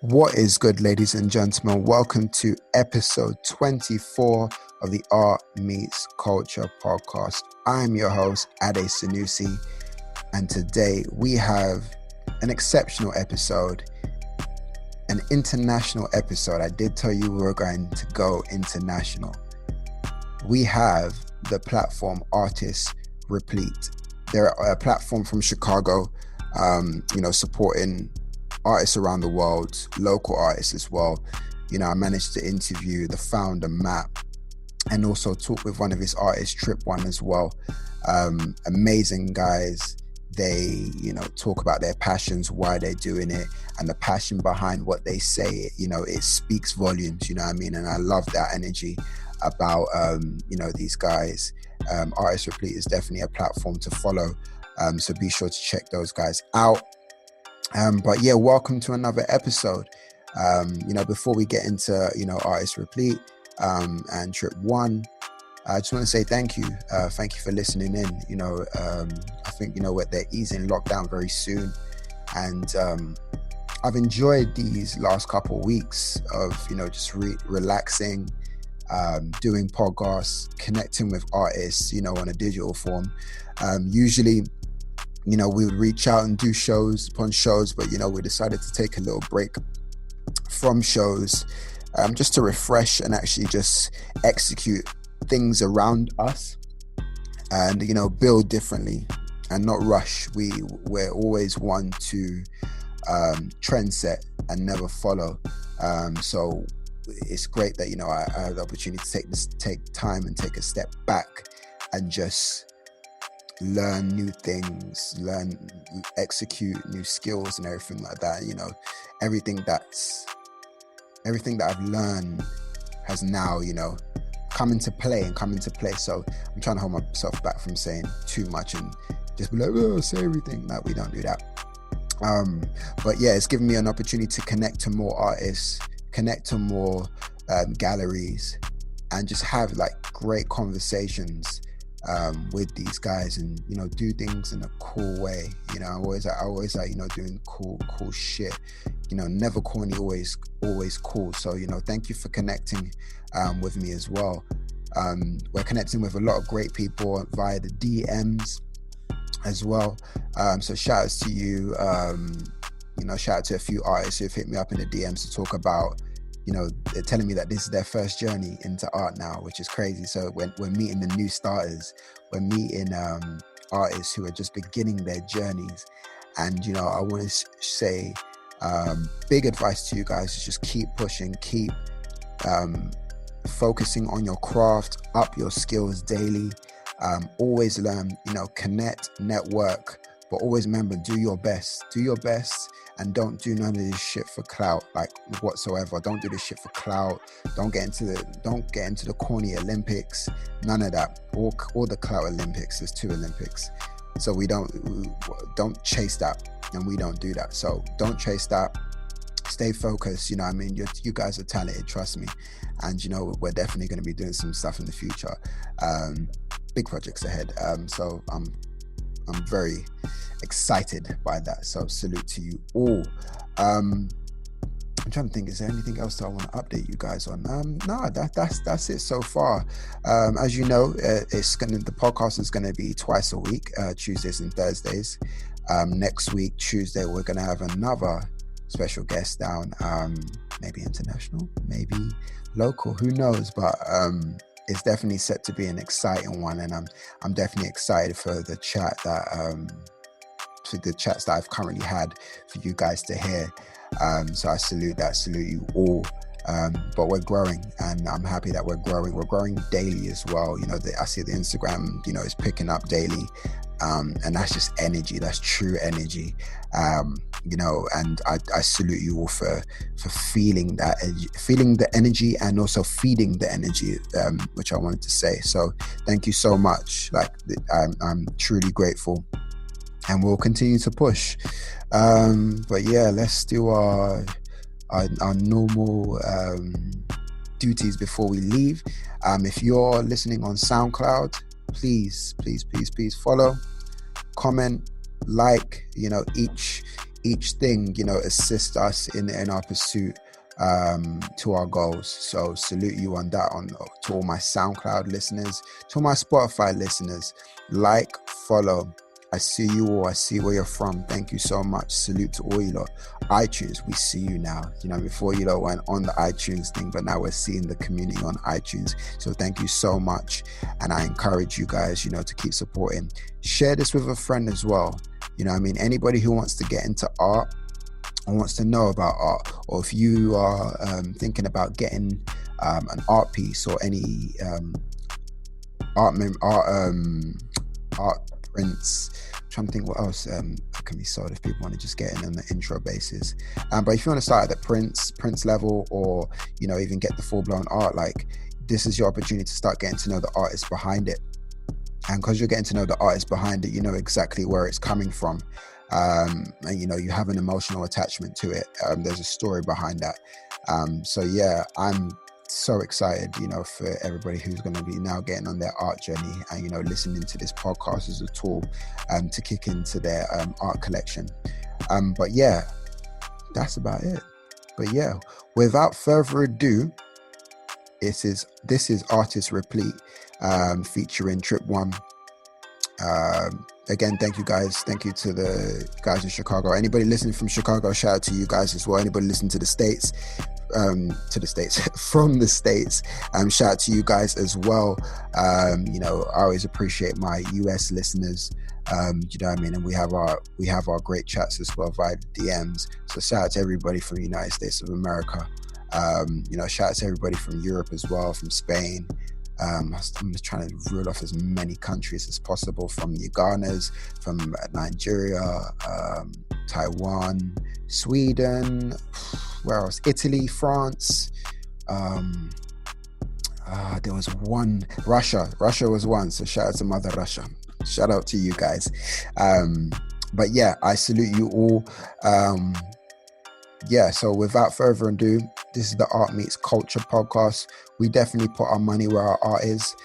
What is good, ladies and gentlemen? Welcome to episode 24 of the Art Meets Culture podcast. I'm your host, Ade Sanusi, and today we have an exceptional episode, an international episode. I did tell you we were going to go international. We have the platform Artist Replete. They're a platform from Chicago, supporting artists around the world, local artists as well. I managed to interview the founder, Matt, and also talk with one of his artists, Trip One, as well. Amazing guys. They, talk about their passions, why they're doing it, and the passion behind what they say. It speaks volumes, and I love that energy about, these guys. Artist Replete is definitely a platform to follow. So be sure to check those guys out. But yeah, welcome to another episode. Before we get into, Artist Replete and Trip One, I just want to say thank you. Thank you for listening in. I think, they're easing lockdown very soon. And I've enjoyed these last couple of weeks of, just relaxing, doing podcasts, connecting with artists, on a digital form. Usually, we would reach out and do shows upon shows, but, we decided to take a little break from shows just to refresh and actually just execute things around us and, build differently and not rush. We're always one to trend set and never follow. So it's great that, I have the opportunity to take time and take a step back and just learn new things, execute new skills and everything like that. Everything that I've learned has now, come into play. So I'm trying to hold myself back from saying too much and just be like, oh, say everything. No, we don't do that. But yeah, it's given me an opportunity to connect to more artists, connect to more galleries, and just have great conversations with these guys, and do things in a cool way. I always like doing cool shit. Never corny, always cool. So thank you for connecting with me as well. We're connecting with a lot of great people via the DMs as well. So shout outs to you. Shout out to a few artists who've hit me up in the DMs to talk about, they're telling me that this is their first journey into art now, which is crazy. So we're meeting the new starters. We're meeting artists who are just beginning their journeys. And, I want to say big advice to you guys is just keep pushing, keep focusing on your craft, up your skills daily. Always learn, connect, network, but always remember, do your best. And don't do none of this shit for clout, whatsoever. Don't do this shit for clout. Don't get into the corny Olympics. None of that. Or the clout Olympics. There's 2 Olympics. So we don't chase that, and we don't do that. So don't chase that. Stay focused. You guys are talented, trust me. And we're definitely going to be doing some stuff in the future. Big projects ahead. So I'm very excited by that. So salute to you all. I'm trying to think, is there anything else that I want to update you guys on? No, that's it so far. As you know, the podcast is going to be twice a week, Tuesdays and Thursdays. Next week, Tuesday, we're going to have another special guest down, maybe international, maybe local, who knows, but it's definitely set to be an exciting one, and I'm definitely excited for the chat that for the chats that I've currently had for you guys to hear. So I salute you all. But we're growing, and I'm happy that we're growing. We're growing daily as well. I see the Instagram, is picking up daily, and that's just energy. That's true energy. And I salute you all for feeling the energy, and also feeding the energy, which I wanted to say. So thank you so much. I'm truly grateful, and we'll continue to push. But yeah, let's do our normal duties before we leave. If you're listening on SoundCloud, please follow, comment, like. each thing, assist us in our pursuit to our goals. So salute you on that, to all my SoundCloud listeners, to all my Spotify listeners. Like, follow. I see you all. I see where you're from. Thank you so much. Salute to all you lot. iTunes, we see you now. Before you lot went on the iTunes thing, but now we're seeing the community on iTunes. So thank you so much. And I encourage you guys, to keep supporting. Share this with a friend as well. Anybody who wants to get into art or wants to know about art, or if you are thinking about getting an art piece or any art prints. I'm trying to think what else can be sold if people want to just get in on the intro basis. But if you want to start at the prints level, or even get the full-blown art, like, this is your opportunity to start getting to know the artist behind it. And because you're getting to know the artist behind it, you know exactly where it's coming from. And you have an emotional attachment to it. There's a story behind that. So yeah, I'm so excited, for everybody who's going to be now getting on their art journey and, listening to this podcast as a tool to kick into their art collection. But yeah, that's about it. But yeah, without further ado, this is Artist Replete featuring Trip One. Again, thank you guys. Thank you to the guys in Chicago. Anybody listening from Chicago, shout out to you guys as well. Anybody listening to the States, from the States, shout out to you guys as well. I always appreciate my US listeners. You know what I mean? And we have our great chats as well via DMs. So shout out to everybody from the United States of America. Shout out to everybody from Europe as well, from Spain. I'm just trying to rule off as many countries as possible, from the Ghanas, from Nigeria, Taiwan, Sweden, where else? Italy, France. There was one, Russia was one. So shout out to Mother Russia. Shout out to you guys. But yeah, I salute you all. So without further ado, this is the Art Meets Culture podcast. We definitely put our money where our art is.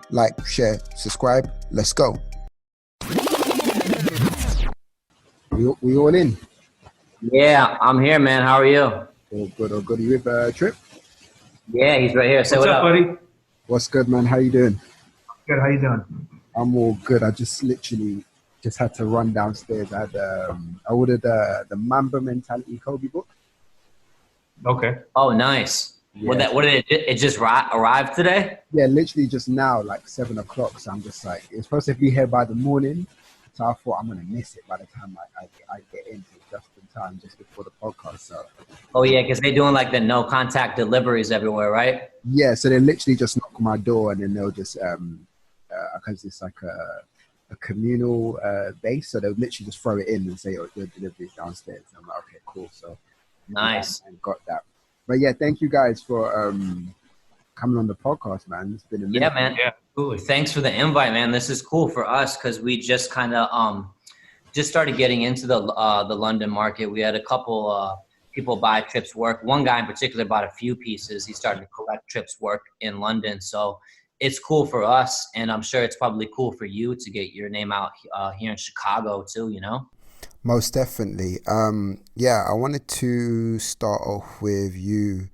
Like, share, subscribe. Let's go. We all in? Yeah, I'm here, man. How are you? All good. Are you with Trip? Yeah, he's right here. Say What's up, buddy? What's good, man? How you doing? Good. How you doing? I'm all good. I just literally had to run downstairs. I ordered the Mamba Mentality Kobe book. Okay. Oh, nice. Yeah. What did it just arrived today? Yeah, literally just now, like 7 o'clock. So I'm just like, it's supposed to be here by the morning. So I thought I'm going to miss it by the time I get into just in time, just before the podcast. So. Oh, yeah, because they're doing like the no contact deliveries everywhere, right? Yeah, so they literally just knock on my door and then they'll just, because it's like a communal base, so they'll literally just throw it in and say, "Oh, your delivery is downstairs." And I'm like, "Okay, cool." So nice. And got that. But yeah, thank you guys for coming on the podcast, man. It's been a minute. Yeah, man. Yeah. Ooh, thanks for the invite, man. This is cool for us because we just kind of just started getting into the London market. We had a couple people buy Trip's work. One guy in particular bought a few pieces. He started to collect Trip's work in London, so it's cool for us, and I'm sure it's probably cool for you to get your name out here in Chicago too, Most definitely. I wanted to start off with you,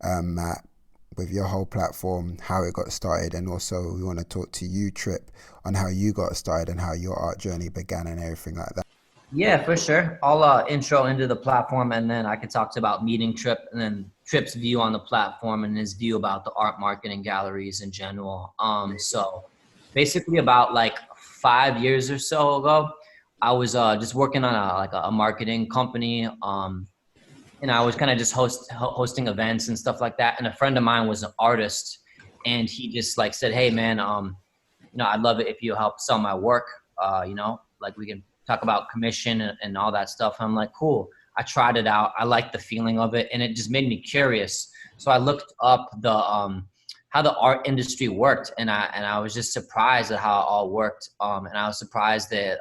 Matt, with your whole platform, how it got started, and also we want to talk to you, Trip, on how you got started and how your art journey began and everything like that. Yeah, for sure. I'll intro into the platform, and then I can talk about meeting Trip, and then Trip's view on the platform and his view about the art market and galleries in general. So basically about like 5 years or so ago, I was just working on a marketing company, and I was kind of just hosting events and stuff like that. And a friend of mine was an artist, and he just like said, "Hey, man, I'd love it if you help sell my work. Like we can talk about commission and all that stuff." And I'm like, cool. I tried it out. I liked the feeling of it, and it just made me curious. So I looked up the how the art industry worked, and I was just surprised at how it all worked. And I was surprised that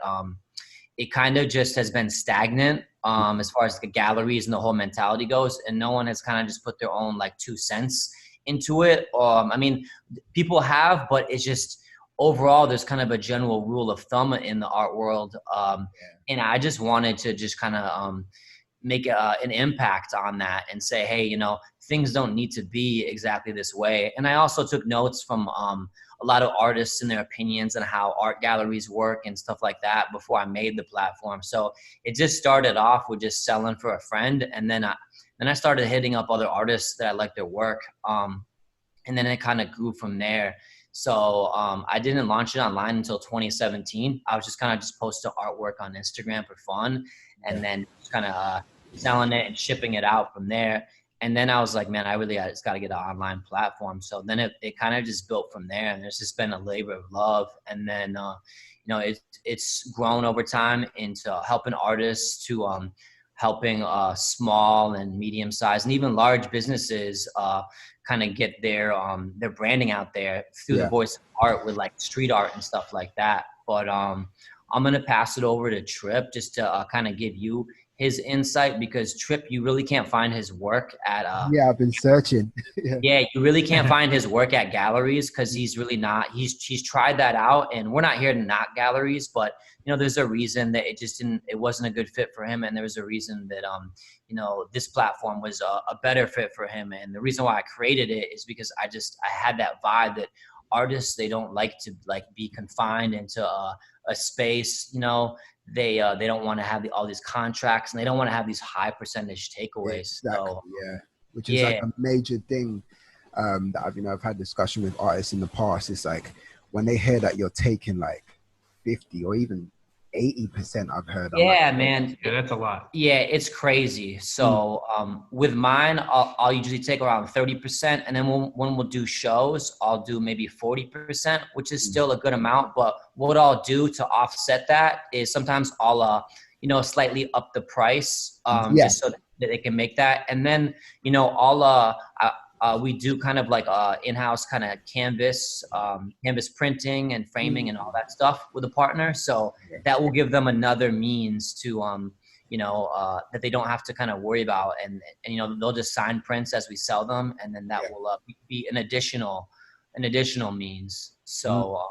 it kind of just has been stagnant as far as the galleries and the whole mentality goes, and no one has kind of just put their own like 2 cents into it. I mean, people have, but it's just overall, there's kind of a general rule of thumb in the art world. And I just wanted to just kind of make an impact on that and say, hey, you know, things don't need to be exactly this way. And I also took notes from a lot of artists and their opinions on how art galleries work and stuff like that before I made the platform. So it just started off with just selling for a friend. And then I started hitting up other artists that I liked their work. And then it kind of grew from there. So I didn't launch it online until 2017. I was just kind of just posting artwork on Instagram for fun, and then just kind of selling it and shipping it out from there. And then I was like, man, I just got to get an online platform. So then it kind of just built from there, and there's just been a labor of love. And then you know, it's grown over time into helping artists to helping small and medium-sized and even large businesses kind of get their branding out there through the voice of art with like street art and stuff like that. But I'm going to pass it over to Trip just to kind of give you his insight, because Trip, you really can't find his work at I've been searching. you really can't find his work at galleries, because he's really not, he's tried that out, and we're not here to knock galleries, but you know, there's a reason that it wasn't a good fit for him, and there was a reason that you know, this platform was a better fit for him. And the reason why I created it is because I had that vibe that artists, they don't like to be confined into a space, you know. They don't want to have all these contracts, and they don't want to have these high percentage takeaways. Exactly, So, which is like a major thing that I've had discussion with artists in the past. It's like when they hear that you're taking like 50 or even 80%, I've heard. Man. Yeah, that's a lot. Yeah, it's crazy. So with mine, I'll usually take around 30%. And then when we'll do shows, I'll do maybe 40%, which is still a good amount. But what I'll do to offset that is sometimes I'll, you know, slightly up the price just so that they can make that. And then, you know, we do kind of like in-house kind of canvas printing and framing and all that stuff with a partner. So that will give them another means to, you know, that they don't have to kind of worry about. And, you know, they'll just sign prints as we sell them. And then that will be an additional means. So,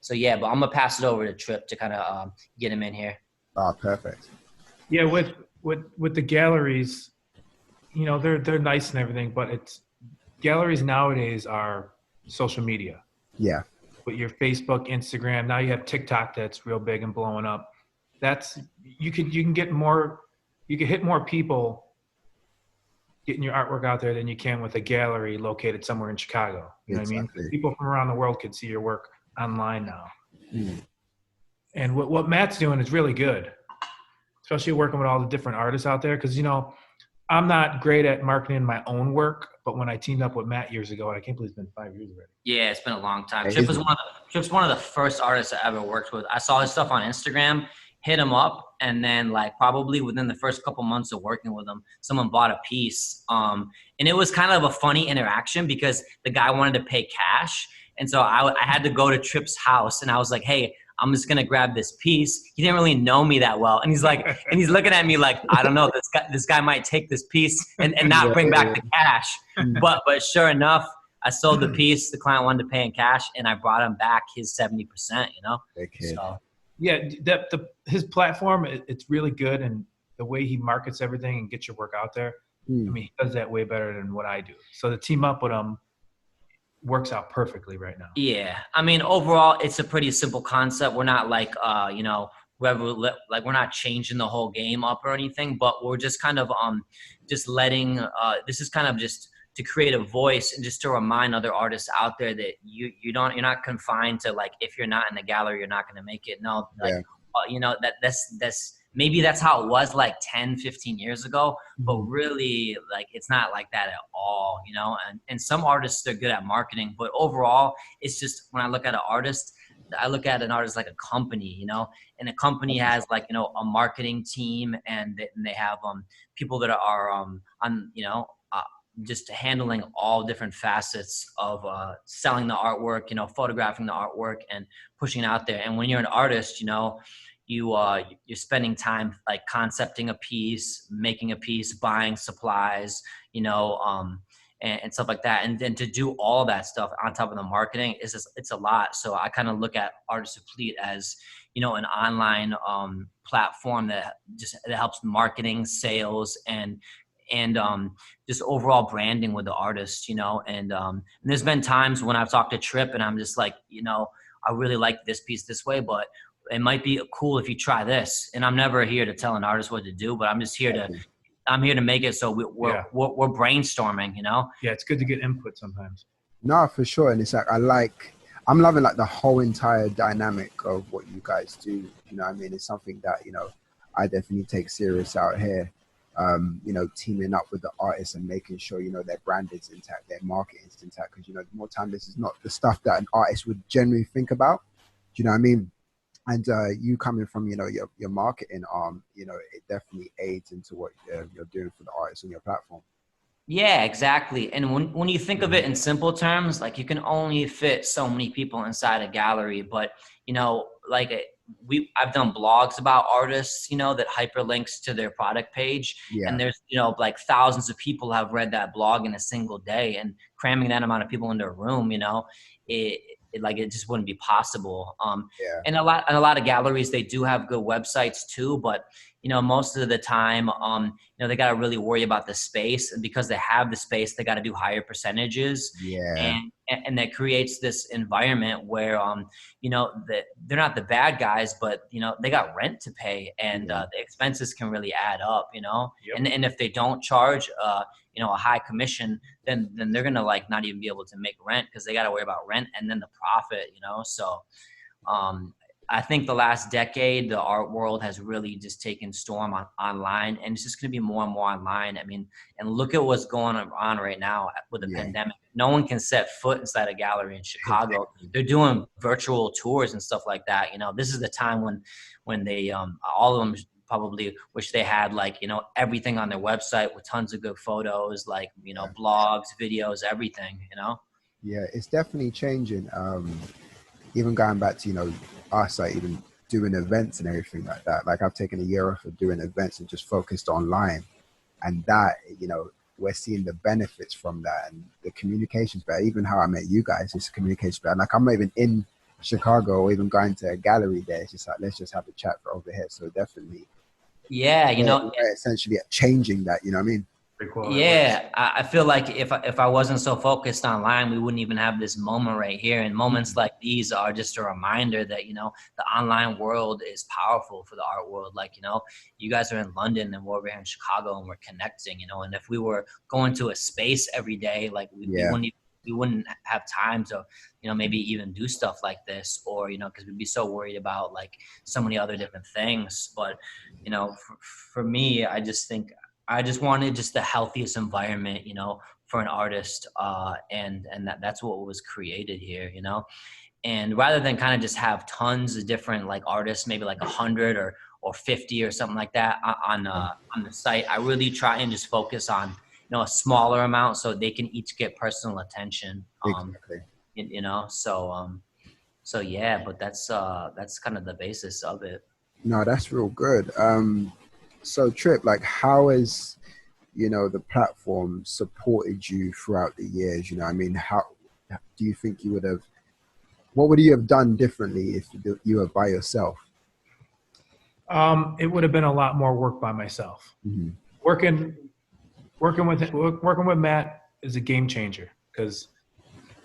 so yeah, but I'm going to pass it over to Trip to kind of get him in here. Oh, perfect. Yeah, with the galleries, you know, they're nice and everything, but galleries nowadays are social media. Yeah. With your Facebook, Instagram, now you have TikTok that's real big and blowing up. You can hit more people getting your artwork out there than you can with a gallery located somewhere in Chicago. You know what I mean? People from around the world could see your work online now. And what Matt's doing is really good, especially working with all the different artists out there. Because, you know, I'm not great at marketing my own work, but when I teamed up with Matt years ago, and I can't believe it's been 5 years already. Yeah, it's been a long time. Trip's one of the first artists I ever worked with. I saw his stuff on Instagram, hit him up, and then like probably within the first couple months of working with him, someone bought a piece. And it was kind of a funny interaction because the guy wanted to pay cash. And so I had to go to Trip's house, and I was like, hey, I'm just going to grab this piece. He didn't really know me that well. And he's like, and he's looking at me like, I don't know, this guy might take this piece and not bring back the cash. But sure enough, I sold the piece. The client wanted to pay in cash, and I brought him back his 70%, you know? So, yeah, his platform, it's really good. And the way he markets everything and gets your work out there, I mean, he does that way better than what I do. So to team up with him works out perfectly right now. Yeah. I mean, overall, it's a pretty simple concept. We're not like, you know, we're not changing the whole game up or anything, but we're just kind of just letting, this is kind of just to create a voice and just to remind other artists out there that you're not confined to like, if you're not in the gallery, you're not going to make it. No, like, you know, that's maybe that's how it was like 10, 15 years ago, but really like, it's not like that at all, you know, and some artists, they're good at marketing, but overall it's just, when I look at an artist, I look at an artist like a company, you know, and a company has like, you know, a marketing team and they have people that are on, you know, just handling all different facets of selling the artwork, you know, photographing the artwork and pushing it out there. And when you're an artist, you know, you're spending time like concepting a piece, making a piece, buying supplies, you know, and stuff like that. And then to do all that stuff on top of the marketing is just, it's a lot. So I kind of look at Artist Replete as, you know, an online platform that helps marketing, sales, and just overall branding with the artist, you know. And there's been times when I've talked to Trip and I'm just like, you know, I really like this piece this way, but it might be cool if you try this. And I'm never here to tell an artist what to do, but I'm just here to make it so we're brainstorming, you know? Yeah, it's good to get input sometimes. No, for sure. And it's like, I'm loving like the whole entire dynamic of what you guys do. You know what I mean? It's something that, you know, I definitely take serious out here. You know, teaming up with the artists and making sure, you know, their brand is intact, their market is intact. Because, you know, more time, this is not the stuff that an artist would generally think about. Do you know what I mean? And you coming from, you know, your marketing arm, you know, it definitely aids into what you're doing for the artists on your platform. Yeah, exactly. And when you think of it in simple terms, like you can only fit so many people inside a gallery, but you know, like I've done blogs about artists, you know, that hyperlinks to their product page. Yeah. And there's, you know, like thousands of people have read that blog in a single day, and cramming that amount of people into a room, you know, it just wouldn't be possible. And a lot of galleries, they do have good websites too, but you know, most of the time, you know, they got to really worry about the space, and because they have the space, they got to do higher percentages. Yeah. And that creates this environment where, you know, that they're not the bad guys, but you know, they got rent to pay, and the expenses can really add up, you know. And if they don't charge, you know, a high commission, then they're gonna like not even be able to make rent, because they got to worry about rent and then the profit, you know. So I think the last decade, the art world has really just taken storm online, and it's just going to be more and more online. I mean, and look at what's going on right now with the pandemic. No one can set foot inside a gallery in Chicago. They're doing virtual tours and stuff like that. You know, this is the time when they, all of them probably wish they had, like, you know, everything on their website with tons of good photos, like, you know, blogs, videos, everything, you know? Yeah, it's definitely changing. Even going back to, you know, us, like even doing events and everything like that. Like I've taken a year off of doing events and just focused online, and that, you know, we're seeing the benefits from that, and the communication's better. Even how I met you guys, it's communication better. Like I'm not even in Chicago or even going to a gallery there. It's just like, let's just have a chat for over here. So definitely, you know, we're essentially changing that. You know what I mean? Yeah, I feel like if I wasn't so focused online, we wouldn't even have this moment right here. And moments like these are just a reminder that, you know, the online world is powerful for the art world. Like, you know, you guys are in London and we're over here in Chicago, and we're connecting, you know. And if we were going to a space every day, like we wouldn't have time to, you know, maybe even do stuff like this, or, you know, because we'd be so worried about like so many other different things. But, you know, for me, I just think I just wanted just the healthiest environment, you know, for an artist. And that's what was created here, you know. And rather than kind of just have tons of different like artists, maybe like 100 or 50 or something like that on the site, I really try and just focus on, you know, a smaller amount so they can each get personal attention. Exactly. You know, so yeah, but that's kind of the basis of it. No, that's real good. So Trip, like how has, you know, the platform supported you throughout the years? You know, I mean, how do you think what would you have done differently if you were by yourself? It would have been a lot more work by myself. Mm-hmm. Working with Matt is a game changer, because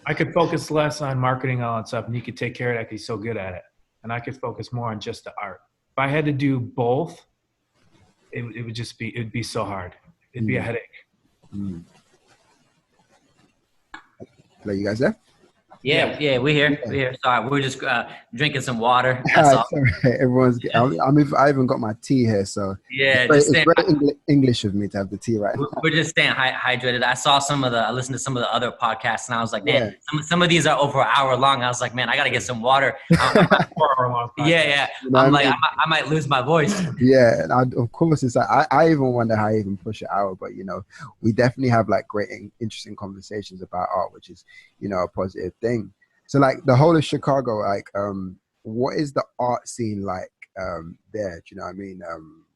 I could focus less on marketing all that stuff, and he could take care of that because he's so good at it. And I could focus more on just the art. If I had to do both, it'd be so hard. It'd be a headache. Mm. Hello, you guys there? Yeah, we're here. We're here. Sorry, we're just drinking some water. That's all. Right. Everyone's. I even got my tea here, so yeah, it's very English of me to have the tea right now. We're just staying hydrated. I listened to some of the other podcasts, and I was like, man, some of these are over an hour long. I was like, man, I got to get some water. 4 hour long podcast. Yeah. You know I'm like, I might lose my voice. Yeah, and of course, it's like I even wonder how I even push an hour, but you know, we definitely have like great, interesting conversations about art, which is, you know, a positive thing. So like the whole of Chicago, like what is the art scene like there? Do you know what I mean?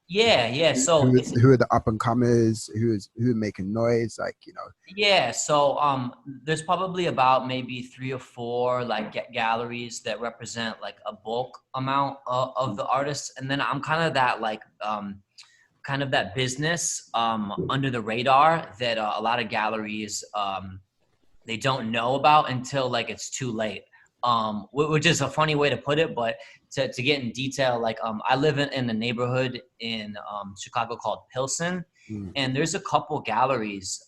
Yeah. So it's Who are the up and comers? Who are making noise? Like, Yeah, so there's probably about maybe 3 or 4 like galleries that represent like a bulk amount of the artists, and then I'm kind of that like kind of that business under the radar that a lot of galleries they don't know about until like it's too late. Which is a funny way to put it, but to get in detail, like I live in a neighborhood in Chicago called Pilsen, Mm, and there's a couple galleries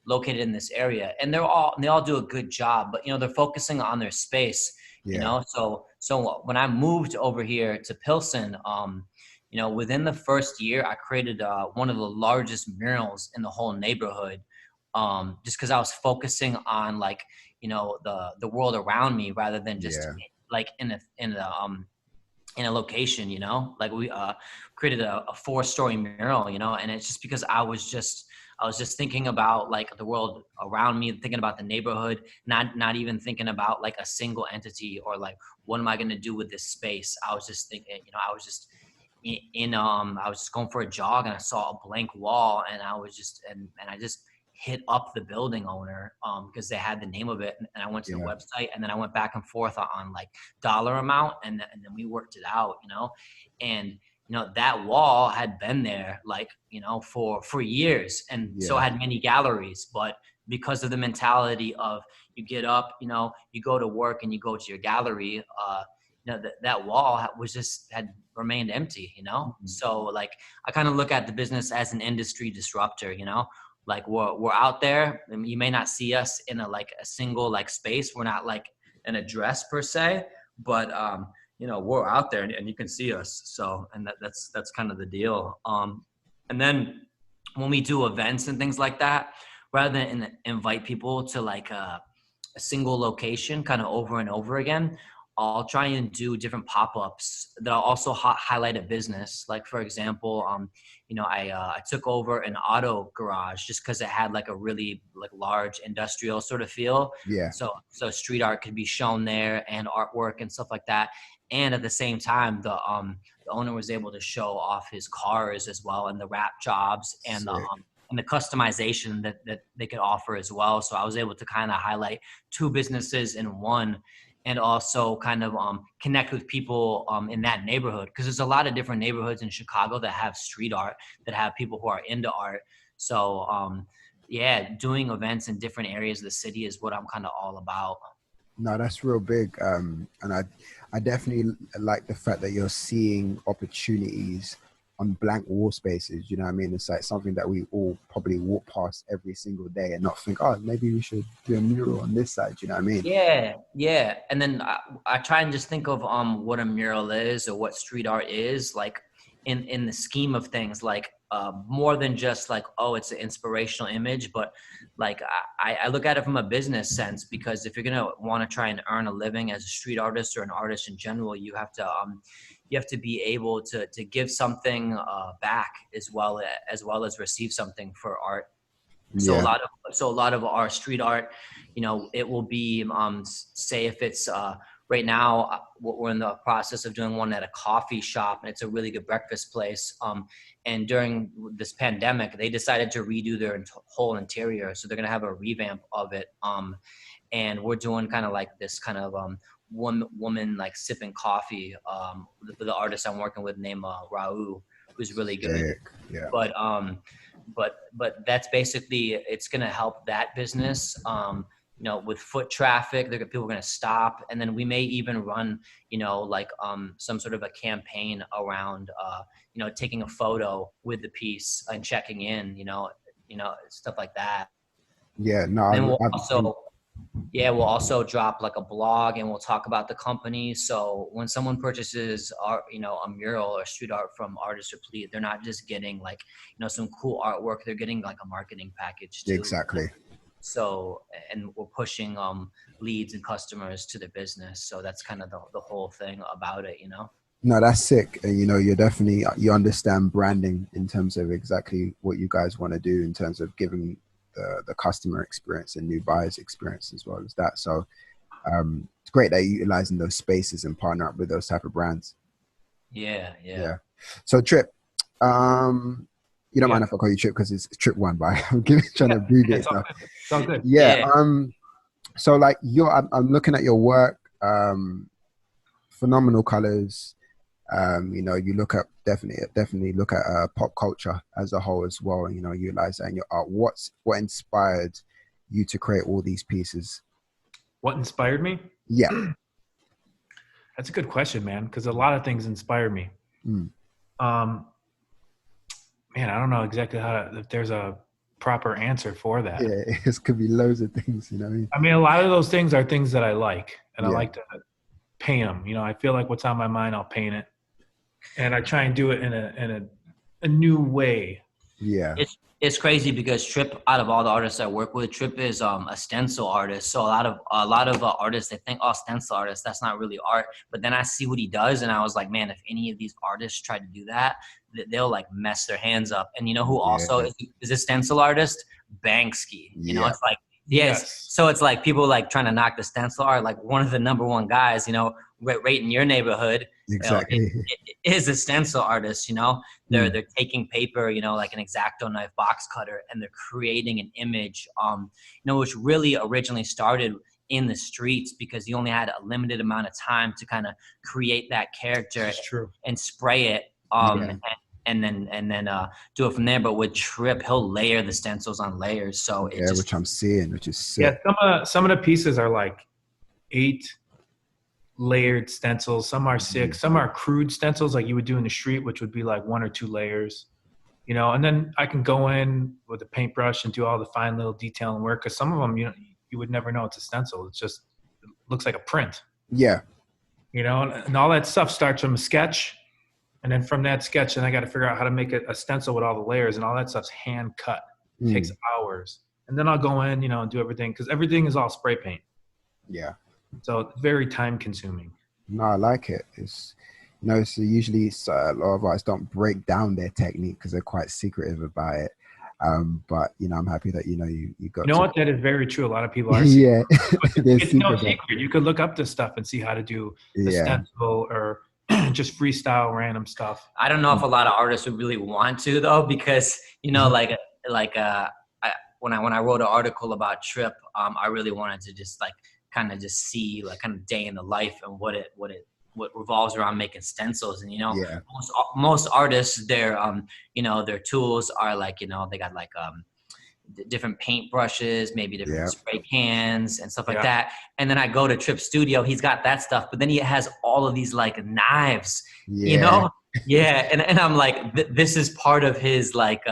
located in this area, and they all do a good job, but they're focusing on their space. yeah, So when I moved over here to Pilsen, within the first year, I created one of the largest murals in the whole neighborhood, just because I was focusing on like the world around me rather than just yeah, like in a location. Like we created a 4-story mural, and it's just because I was just thinking about like the world around me, thinking about the neighborhood, not even thinking about like a single entity or like what am I going to do with this space. I was just thinking, I was just I was just going for a jog and I saw a blank wall, and I was just and I just hit up the building owner because they had the name of it, and I went to the yeah, website, and then I went back and forth on like dollar amount, and then we worked it out, and that wall had been there like for years, and so yeah, had many galleries, but because of the mentality of you get up, you go to work and you go to your gallery, that wall had remained empty, so like I kind of look at the business as an industry disruptor, like we're out there, and you may not see us in a single like space, we're not like an address per se, but we're out there, and you can see us, so and that's kind of the deal. And then when we do events and things like that, rather than invite people to like a single location kind of over and over again, I'll try and do different pop-ups that I'll also highlight a business. Like for example, I took over an auto garage just because it had like a really like large industrial sort of feel. yeah, So street art could be shown there and artwork and stuff like that. And at the same time, the owner was able to show off his cars as well, and the wrap jobs sick. and the customization that they could offer as well. So I was able to kind of highlight 2 businesses in one, and also kind of connect with people in that neighborhood, because there's a lot of different neighborhoods in Chicago that have street art, that have people who are into art. So yeah, doing events in different areas of the city is what I'm kind of all about. No, that's real big. And I definitely like the fact that you're seeing opportunities on blank wall spaces. You know what I mean? It's like something that we all probably walk past every single day and not think, oh, maybe we should do a mural on this side. You know what I mean? Yeah. And then I try and just think of what a mural is, or what street art is, like in the scheme of things, like more than just like, oh, it's an inspirational image, but like I look at it from a business sense, because if you're gonna want to try and earn a living as a street artist or an artist in general, you have to be able to give something back as well as receive something for art. So a Yeah, lot of our street art, it will be say if it's right now we're in the process of doing one at a coffee shop, and it's a really good breakfast place. And during this pandemic, they decided to redo their whole interior, so they're gonna have a revamp of it. And we're doing kind of like this kind of one woman like sipping coffee. The artist I'm working with named Raul, who's really good. sick. Yeah, But that's basically, it's going to help that business with foot traffic. People are going to stop, and then we may even run like some sort of a campaign around taking a photo with the piece and checking in, stuff like that. yeah. No, And then we'll also drop like a blog, and we'll talk about the company. So when someone purchases art, a mural or street art from Artist Replete, they're not just getting like, some cool artwork. They're getting like a marketing package too. exactly. So, and we're pushing leads and customers to the business. So that's kind of the whole thing about it. No, that's sick. And you understand branding in terms of exactly what you guys want to do in terms of giving the customer experience and new buyers experience as well as that. So it's great that you're utilizing those spaces and partner up with those type of brands. Yeah. Yeah. So Trip, You don't Yeah. mind if I call you Trip because it's Trip One, but I'm trying to abbreviate It's all stuff. good. It's all good. Yeah. Yeah. So like I'm looking at your work. Phenomenal colors. You know, you look at definitely look at pop culture as a whole as well, and you know, utilize that in your art. What inspired you to create all these pieces? What inspired me? Yeah. That's a good question, man, because a lot of things inspire me. Mm. Man, I don't know exactly if there's a proper answer for that. Yeah, it could be loads of things, you know what I mean? I mean, a lot of those things are things that I like, and I Yeah. like to paint them. You know, I feel like what's on my mind, I'll paint it, and I try and do it in a new way. Yeah. It's crazy because Trip, out of all the artists I work with, Trip is a stencil artist. So a lot of artists, they think, oh, stencil artist, that's not really art. But then I see what he does, and I was like, man, if any of these artists try to do that, they'll like mess their hands up. And you know who also is a stencil artist? Banksy. You know, it's like, yes. So it's like people like trying to knock the stencil art. Like one of the number one guys, you know, right in your neighborhood, Exactly. it is a stencil artist. You know, they're taking paper, you know, like an X-Acto knife box cutter, and they're creating an image. You know, which really originally started in the streets because you only had a limited amount of time to kind of create that character and spray it. And then do it from there. But with Trip, he'll layer the stencils on layers. So it which I'm seeing, which is sick. Yeah, some of the pieces are like 8 layered stencils. Some are 6. Some are crude stencils like you would do in the street, which would be like 1 or 2 layers. You know, and then I can go in with a paintbrush and do all the fine little detailing work. Because some of them, you know, you would never know it's a stencil. It looks like a print. Yeah. You know, and all that stuff starts from a sketch. And then from that sketch, then I got to figure out how to make a stencil with all the layers, and all that stuff's hand cut. It takes hours. And then I'll go in, you know, and do everything because everything is all spray paint. Yeah. So it's very time consuming. No, I like it. It's, you know, so usually a lot of artists don't break down their technique because they're quite secretive about it. But you know, I'm happy that you know you got. You know what? That is very true. A lot of people are. Yeah. It's no secret. You could look up this stuff and see how to do the stencil or just freestyle random stuff. I don't know if a lot of artists would really want to though, because you know, when I wrote an article about Trip, I really wanted to just like kind of just see like kind of day in the life and what revolves around making stencils. And you know, most artists, their you know, their tools are like, you know, they got like different paint brushes, maybe different spray cans and stuff like that. And then I go to Trip's studio, he's got that stuff, but then he has all of these like knives, you know? And I'm like, this is part of his like,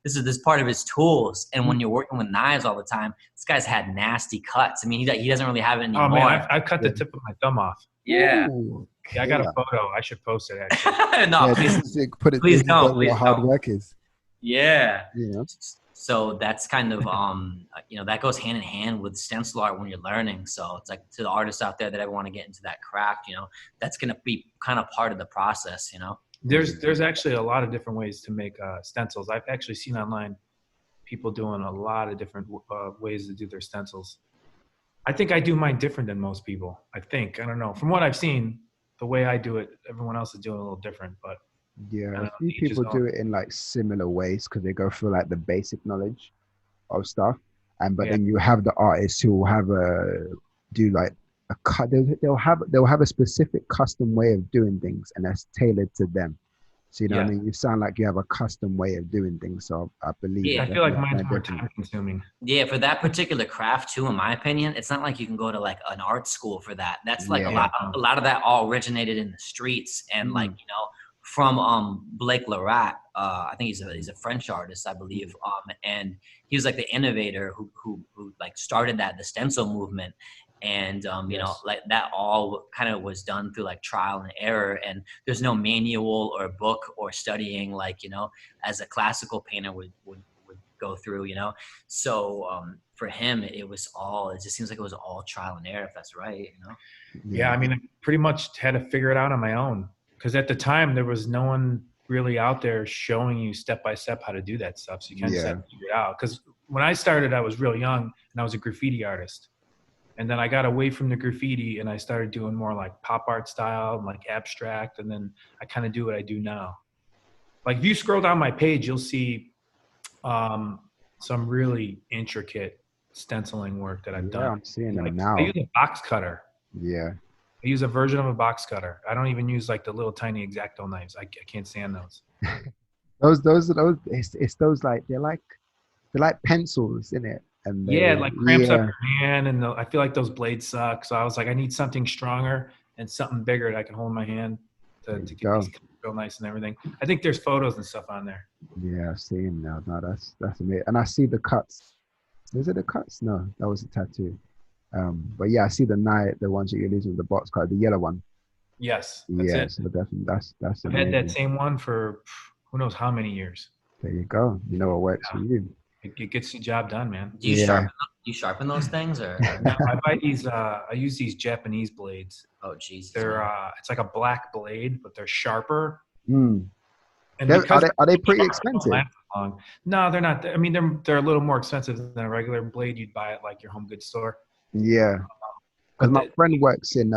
this is part of his tools. And when you're working with knives all the time, this guy's had nasty cuts. I mean, he doesn't really have it anymore. Oh man, I cut the tip of my thumb off. Yeah. Ooh, yeah, I got a photo. I should post it actually. No, please don't. What hard work is. Yeah. You know? So that's kind of, you know, that goes hand in hand with stencil art when you're learning. So it's like to the artists out there that ever want to get into that craft, you know, that's going to be kind of part of the process, you know? There's actually a lot of different ways to make stencils. I've actually seen online people doing a lot of different ways to do their stencils. I think I do mine different than most people. I don't know. From what I've seen, the way I do it, everyone else is doing a little different, but yeah, a few people do it in like similar ways because they go through like the basic knowledge of stuff, but then you have the artists who will have do like a cut. They'll have a specific custom way of doing things, and that's tailored to them. So you know what I mean? You sound like you have a custom way of doing things. So I believe. Yeah, I feel like mine's more time consuming. Yeah, for that particular craft too, in my opinion, it's not like you can go to like an art school for that. That's like a lot of that all originated in the streets and like, you know, from Blake Larat. I think he's a French artist, I believe. And he was like the innovator who like started the stencil movement. And, you know, like that all kind of was done through like trial and error, and there's no manual or book or studying like, you know, as a classical painter would go through, you know? So, for him, it just seems like it was all trial and error, if that's right, you know? Yeah. I mean, I pretty much had to figure it out on my own because at the time there was no one really out there showing you step by step how to do that stuff. So you kind of had to figure it out. Cause when I started, I was real young and I was a graffiti artist. And then I got away from the graffiti and I started doing more like pop art style and like abstract. And then I kind of do what I do now. Like if you scroll down my page, you'll see some really intricate stenciling work that I've Yeah, done. I'm seeing them Like, now. I use a box cutter. Yeah. I use a version of a box cutter. I don't even use like the little tiny X-Acto knives. I can't stand those. Those it's those like they're like pencils in it, and Yeah, they it like cramps up yeah, your hand, and I feel like those blades suck. So I was like, I need something stronger and something bigger that I can hold in my hand there to you get these go. real nice and everything. I think there's photos and stuff on there. Yeah, I've seen now. No, that's amazing. And I see the cuts. Is it the cuts? No, that was a tattoo. But yeah, I see the ones that you're using with the box cut, the yellow one. Yes, that's Yeah, it. so definitely that's I've had that amazing. same one for who knows how many years. There you go. You know what works for Yeah, you. it gets the job done, man. Do you Yeah. sharpen those things or? No, I buy these. I use these Japanese blades. Oh Jesus. They're Man. it's like a black blade, but they're sharper. Mm. And because Are they pretty sharp, they don't expensive? last long. No, they're not. I mean, they're a little more expensive than a regular blade you'd buy at like your home goods store. Yeah, because But my friend works in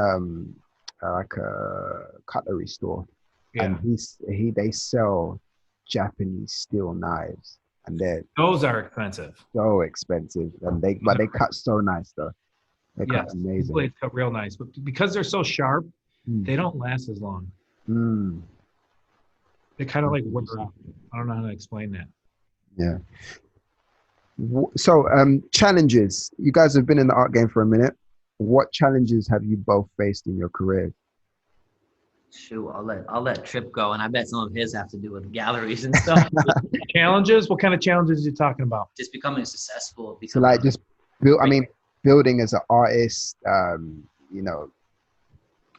like a cutlery store, and yeah, they sell Japanese steel knives, and they're those are expensive. so expensive, and they cut so nice though. They cut Yes, these amazing. blades cut real nice, but because they're so sharp, Mm. they don't last as long. Mm. They kind of like wear out. I don't know how to explain that. Yeah. So, challenges. You guys have been in the art game for a minute. What challenges have you both faced in your career? Shoot, I'll let Trip go, and I bet some of his have to do with galleries and stuff. Challenges? What kind of challenges are you talking about? Just becoming successful. So, like, just build. I mean, building as an artist. You know,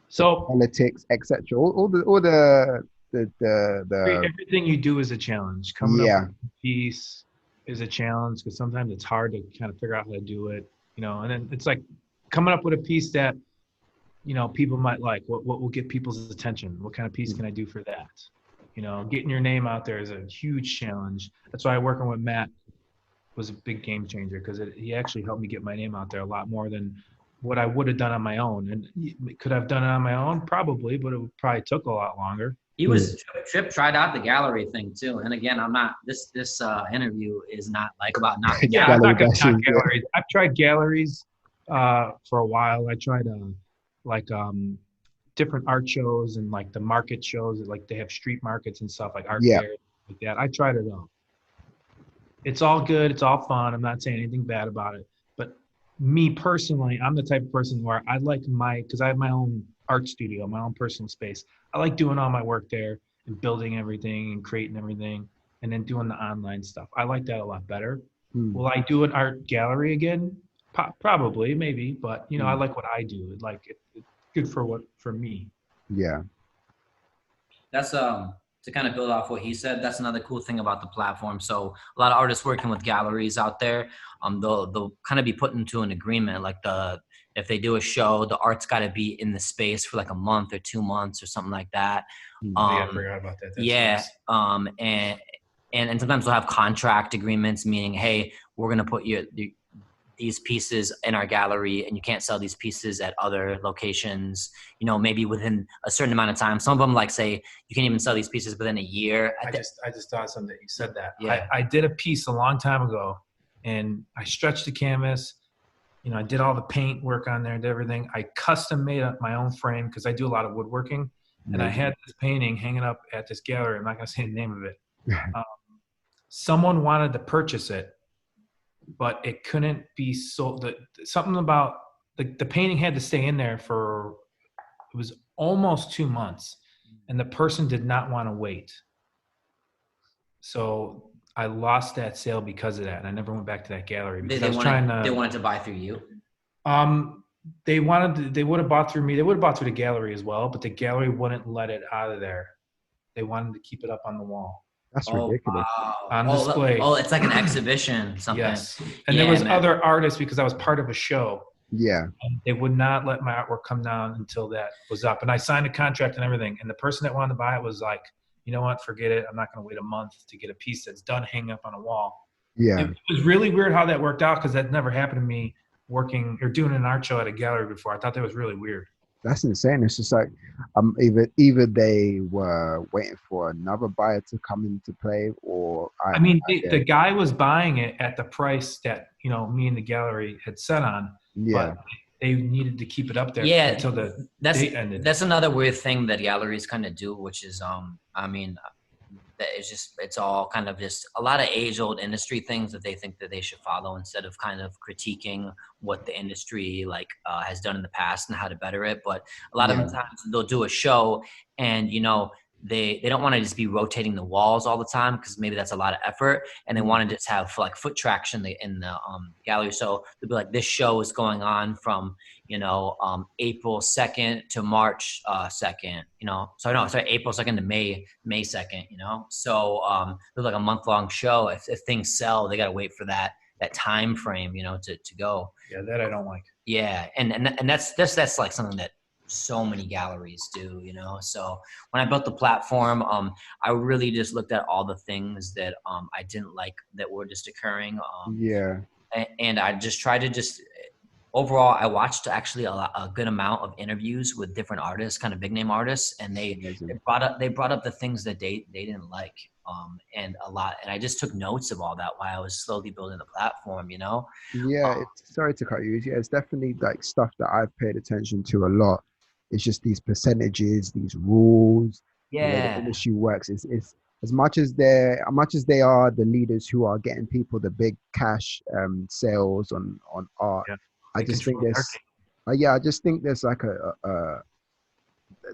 So politics, etc. All the everything you do is a challenge. Coming up yeah, with a piece is a challenge because sometimes it's hard to kind of figure out how to do it, you know. And then it's like coming up with a piece that, you know, people might like. What will get people's attention? What kind of piece can I do for that? You know, getting your name out there is a huge challenge. That's why working with Matt was a big game changer because he actually helped me get my name out there a lot more than what I would have done on my own. And could I've done it on my own? Probably, but it probably took a lot longer. Trip tried out the gallery thing too. And again, I'm not this interview is not like about knocking Yeah, galleries. I'm not going to bashing, knock galleries. I've tried galleries for a while. I tried different art shows and like the market shows, like they have street markets and stuff like art Yeah. fairs like that. I tried it all. It's all good. It's all fun. I'm not saying anything bad about it. But me personally, I'm the type of person where I like because I have my own art studio, my own personal space. I like doing all my work there and building everything and creating everything and then doing the online stuff. I like that a lot better. Will I do an art gallery again? Probably, maybe. But, you know, I like what I do. Like it's good for me. Yeah. That's to kind of build off what he said. That's another cool thing about the platform. So a lot of artists working with galleries out there, they'll kind of be put into an agreement. Like if they do a show, the art's got to be in the space for like a month or 2 months or something like that. I forgot about that. That's yeah. nice. And sometimes we'll have contract agreements, meaning, hey, we're gonna put these pieces in our gallery and you can't sell these pieces at other locations, you know, maybe within a certain amount of time. Some of them like say you can't even sell these pieces within a year. I just thought something that you said that. Yeah. I did a piece a long time ago and I stretched the canvas. You know, I did all the paint work on there and everything. I custom made up my own frame because I do a lot of woodworking. And I had this painting hanging up at this gallery. I'm not going to say the name of it. Someone wanted to purchase it, but it couldn't be sold. Something about the painting had to stay in there for, it was almost 2 months. And the person did not want to wait. So I lost that sale because of that. And I never went back to that gallery because They wanted to buy through you. They would have bought through me. They would have bought through the gallery as well, but the gallery wouldn't let it out of there. They wanted to keep it up on the wall. That's ridiculous. Wow. On display. Oh, it's like an exhibition, something. Yes. And there was other artists because I was part of a show. Yeah. And they would not let my artwork come down until that was up. And I signed a contract and everything. And the person that wanted to buy it was like, you know what, forget it. I'm not going to wait a month to get a piece that's done hanging up on a wall. Yeah. It was really weird how that worked out because that never happened to me working or doing an art show at a gallery before. I thought that was really weird. That's insane. It's just like either they were waiting for another buyer to come into play, or I I have no mean, the idea. guy was buying it at the price that, me and the gallery had set on, Yeah, but they needed to keep it up there Yeah, until the that's date ended. that's another weird thing that galleries kind of do, which is I mean, that it's all kind of just a lot of age old industry things that they think that they should follow instead of kind of critiquing what the industry like has done in the past and how to better it. But a lot of yeah, the times they'll do a show and they don't want to just be rotating the walls all the time because maybe that's a lot of effort, and they mm, want to just have like foot traction in the gallery. So they'll be like, this show is going on from April 2nd to March 2nd, sorry, April 2nd to May 2nd, so there's like a month-long show. If things sell, they got to wait for that time frame, to go. Yeah, that I don't like. Yeah, and that's like something that so many galleries do, so when I built the platform, I really just looked at all the things that I didn't like that were just occurring, yeah. and I just tried to just overall, I watched actually a good amount of interviews with different artists, kind of big name artists, and Amazing. they brought up the things that they didn't like, and a lot, and I just took notes of all that while I was slowly building the platform, Yeah, um, it's sorry to cut you. Yeah, it's definitely like stuff that I've paid attention to a lot. It's just these percentages, these rules, the way the yeah, industry works. It's as much as they are the leaders who are getting people the big cash sales on art. Yeah, I they just think control the there's market. yeah, I just think there's like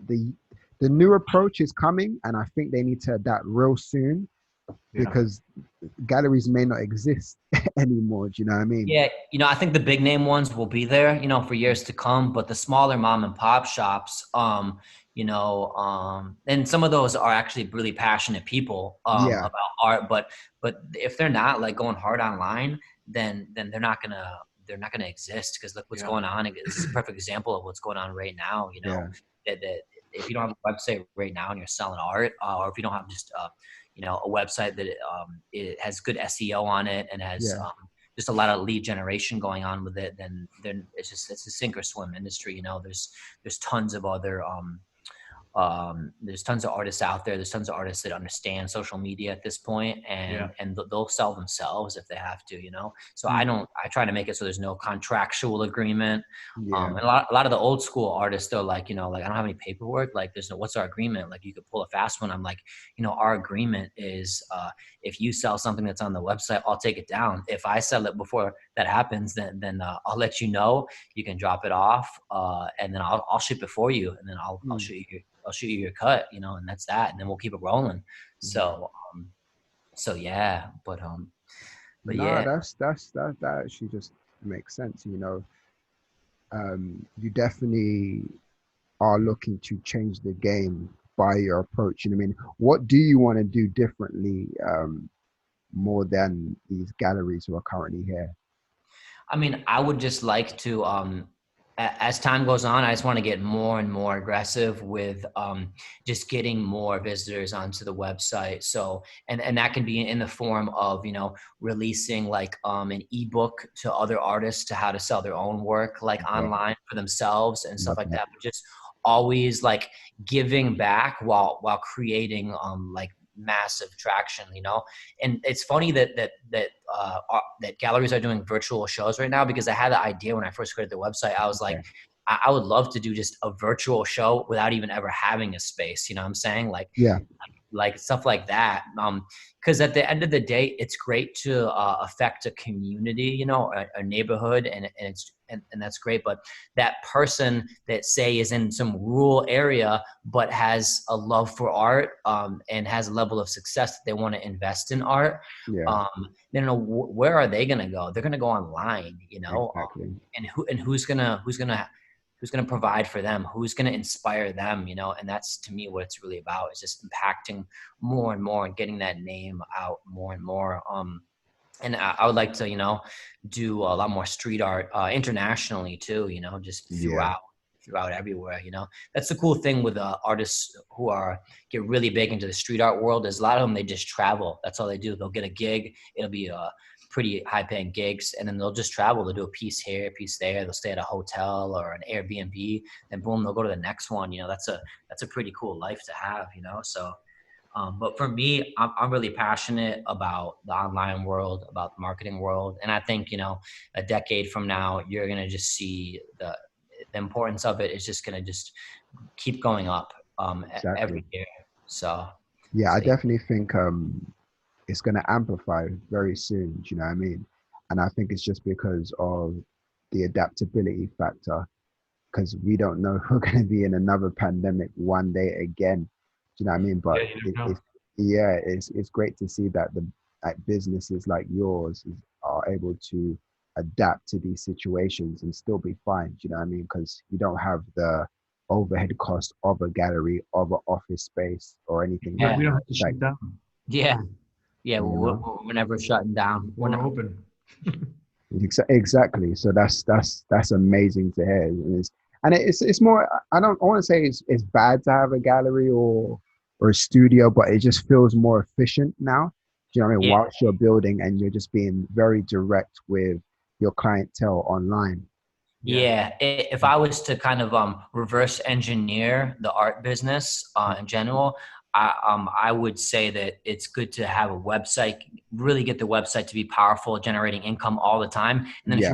the the new approach is coming, and I think they need to adapt real soon Yeah, because galleries may not exist anymore. Do you know what I mean? yeah. I think the big name ones will be there, for years to come, but the smaller mom and pop shops, and some of those are actually really passionate people Yeah, about art, but if they're not like going hard online, then they're not gonna exist, because look what's yeah. going on. This is a perfect example of what's going on right now. yeah, That if you don't have a website right now and you're selling art, or if you don't have just a website that it has good SEO on it and has yeah. just a lot of lead generation going on with it, then it's a sink or swim industry. There's tons of other there's tons of artists out there. There's tons of artists that understand social media at this point, Yeah. and they'll sell themselves if they have to, So Mm. I try to make it so there's no contractual agreement. Yeah, And a lot of the old school artists, they're like, like, I don't have any paperwork. Like, there's no, what's our agreement? Like, you could pull a fast one. I'm like, our agreement is, if you sell something that's on the website, I'll take it down. If I sell it before that happens, then I'll let you know. You can drop it off, and then I'll ship it for you, and then I'll mm, shoot you your cut, and that's that, and then we'll keep it rolling. yeah. So yeah, but No, yeah, that actually just makes sense. You definitely are looking to change the game by your approach. You know what I mean? What do you want to do differently, more than these galleries who are currently here? I mean, I would just like to, as time goes on, I just want to get more and more aggressive with just getting more visitors onto the website. So, and that can be in the form of, releasing like an ebook to other artists to how to sell their own work, like Okay, online for themselves and stuff love like that. that. But just always like giving back while creating like massive traction, and it's funny that galleries are doing virtual shows right now, because I had the idea when I first created the website. I was like, Okay. I would love to do just a virtual show without even ever having a space. You know what I'm saying? Yeah, Like stuff like that. Because at the end of the day, it's great to affect a community, a neighborhood, and that's great. But that person that, say, is in some rural area but has a love for art, and has a level of success that they want to invest in art, yeah, where are they going to go? They're going to go online, exactly. and who's going to provide for them, who's going to inspire them, and that's, to me, what it's really about, is just impacting more and more and getting that name out more and more. And I would like to, do a lot more street art internationally too, just Yeah. throughout. throughout everywhere, you know. That's the cool thing with artists who get really big into the street art world, is a lot of them, they just travel. That's all they do. They'll get a gig. It'll be a pretty high paying gigs, and then they'll just travel. They'll do a piece here, a piece there. They'll stay at a hotel or an Airbnb, then boom, they'll go to the next one. You know, that's a pretty cool life to have, you know. So but for me, I'm really passionate about the online world, about the marketing world. And I think, you know, a decade from now, you're going to just see the importance of it is just going to just keep going up Exactly. every year. So, Yeah, I yeah. definitely think it's going to amplify very soon. Do you know what I mean? And I think it's just because of the adaptability factor, because we don't know if we're going to be in another pandemic one day again. Do you know what I mean? But Yeah, you never know. it's great to see that the like businesses like yours are able to adapt to these situations and still be fine. Do you know what I mean? Because you don't have the overhead cost of a gallery, of an office space, or anything Right, like we that. don't have to It's like, shut down. Yeah. Yeah. you know, We're never shutting down. We're open. exactly. So that's amazing to hear. And it's more. I want to say it's bad to have a gallery or a studio, but it just feels more efficient now. Do you know what I mean? Yeah. Whilst you're building and you're just being very direct with your clientele online. Yeah, if I was to kind of reverse engineer the art business in general, I would say that it's good to have a website, really get the website to be powerful, generating income all the time. And then Yeah, if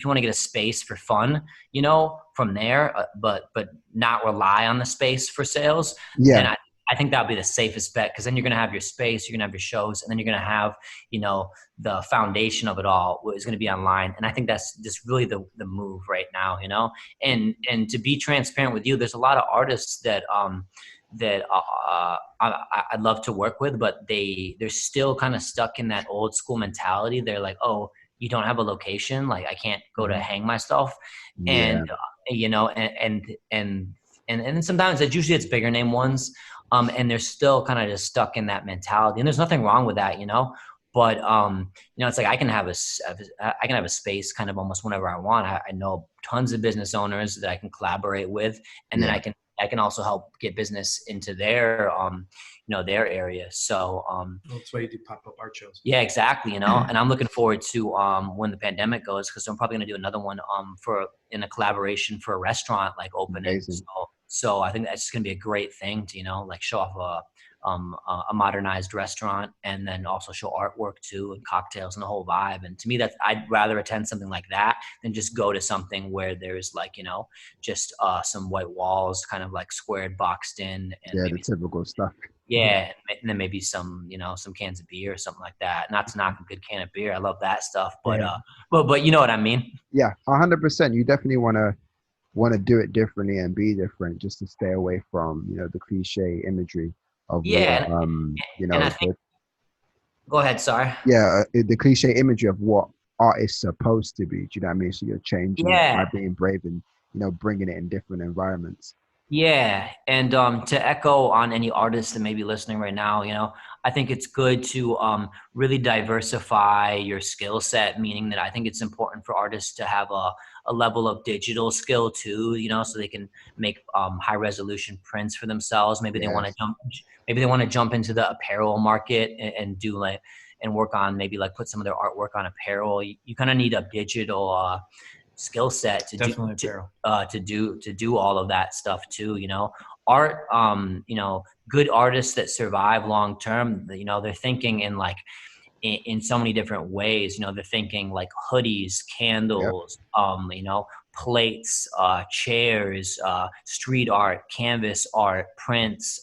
you want to get a space for fun, you know, from there, but not rely on the space for sales, then yeah, I think that would be the safest bet, because then you're going to have your space, you're going to have your shows, and then you're going to have, you know, the foundation of it all is going to be online. And I think that's just really the move right now, you know. And to be transparent with you, there's a lot of artists that I'd love to work with, but they're still kind of stuck in that old school mentality. They're like, oh, you don't have a location, like I can't go to hang myself. yeah, And you know, and then sometimes it's bigger name ones, and they're still kind of just stuck in that mentality. And there's nothing wrong with that, you know. But you know, it's like I can have a space kind of almost whenever I want. I know tons of business owners that I can collaborate with, and then yeah. I can also help get business into their you know, their area. So That's why you do pop-up art shows. yeah, exactly. You know, and I'm looking forward to when the pandemic goes, because I'm probably going to do another one in a collaboration for a restaurant like opening. Amazing. So I think that's just going to be a great thing to, you know, like show off a modernized restaurant, and then also show artwork too, and cocktails and the whole vibe. And to me, I'd rather attend something like that than just go to something where there's like, you know, just some white walls, kind of like squared, boxed in, and Yeah, the maybe typical stuff. yeah, and then maybe some, you know, some cans of beer or something like that. Not to knock a good can of beer, I love that stuff, but Yeah. but you know what I mean. Yeah, 100%. You definitely want to do it differently and be different, just to stay away from the cliche imagery of Yeah, what and I think. Go ahead. Sorry. the cliche imagery of what art is supposed to be. Do you know what I mean? So you're changing it by Yeah. being brave and bringing it in different environments. Yeah, and to echo on any artists that may be listening right now, you know, I think it's good to really diversify your skill set. Meaning that I think it's important for artists to have a level of digital skill too, you know, so they can make high resolution prints for themselves. Maybe they want to Yes. jump into the apparel market and do like and work on, maybe like put some of their artwork on apparel. You kind of need a digital skill set Definitely apparel. to do all of that stuff too, you know. Art, you know, good artists that survive long term, you know, they're thinking in like in so many different ways. You know, they're thinking like hoodies, Yep. candles, you know, plates, chairs, street art, canvas art, prints,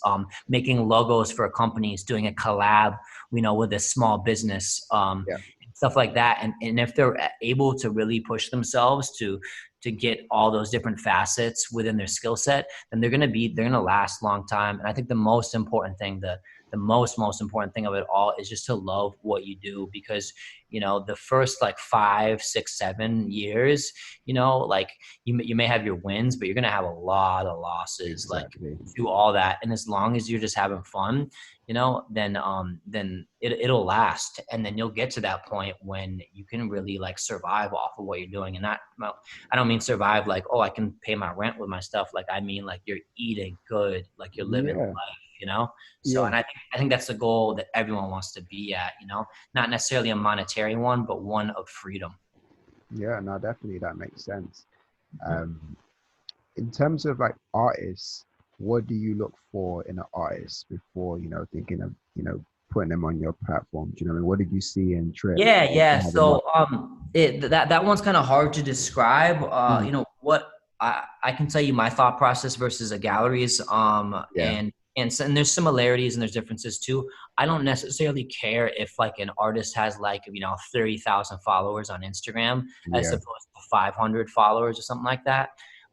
making logos for companies, doing a collab, you know, with a small business, Yeah. stuff like that. And if they're able to really push themselves to get all those different facets within their skill set, then they're going to last a long time. And I think the most important thing, the the most important thing of it all is just to love what you do, because, you know, the first like 5, 6, 7 years, you know, like you may have your wins, but you're going to have a lot of losses, Exactly. like through all that. And as long as you're just having fun, you know, then it'll last. And then you'll get to that point when you can really like survive off of what you're doing. And not, well, I don't mean survive like, oh, I can pay my rent with my stuff. Like, I mean, like you're eating good, like you're living Yeah. life, you know? So, Yeah. and I think that's the goal that everyone wants to be at, you know, not necessarily a monetary one, but one of freedom. Yeah, no, definitely that makes sense. In terms of like artists, what do you look for in an artist before, you know, thinking of, you know, putting them on your platform? Do you know what I mean? What did you see in Trip? Yeah. So that one's kind of hard to describe. Mm. You know what, I can tell you my thought process versus a gallery's. Yeah. And there's similarities and there's differences too. I don't necessarily care if like an artist has like, you know, 30,000 followers on Instagram as Yeah. opposed to 500 followers or something like that.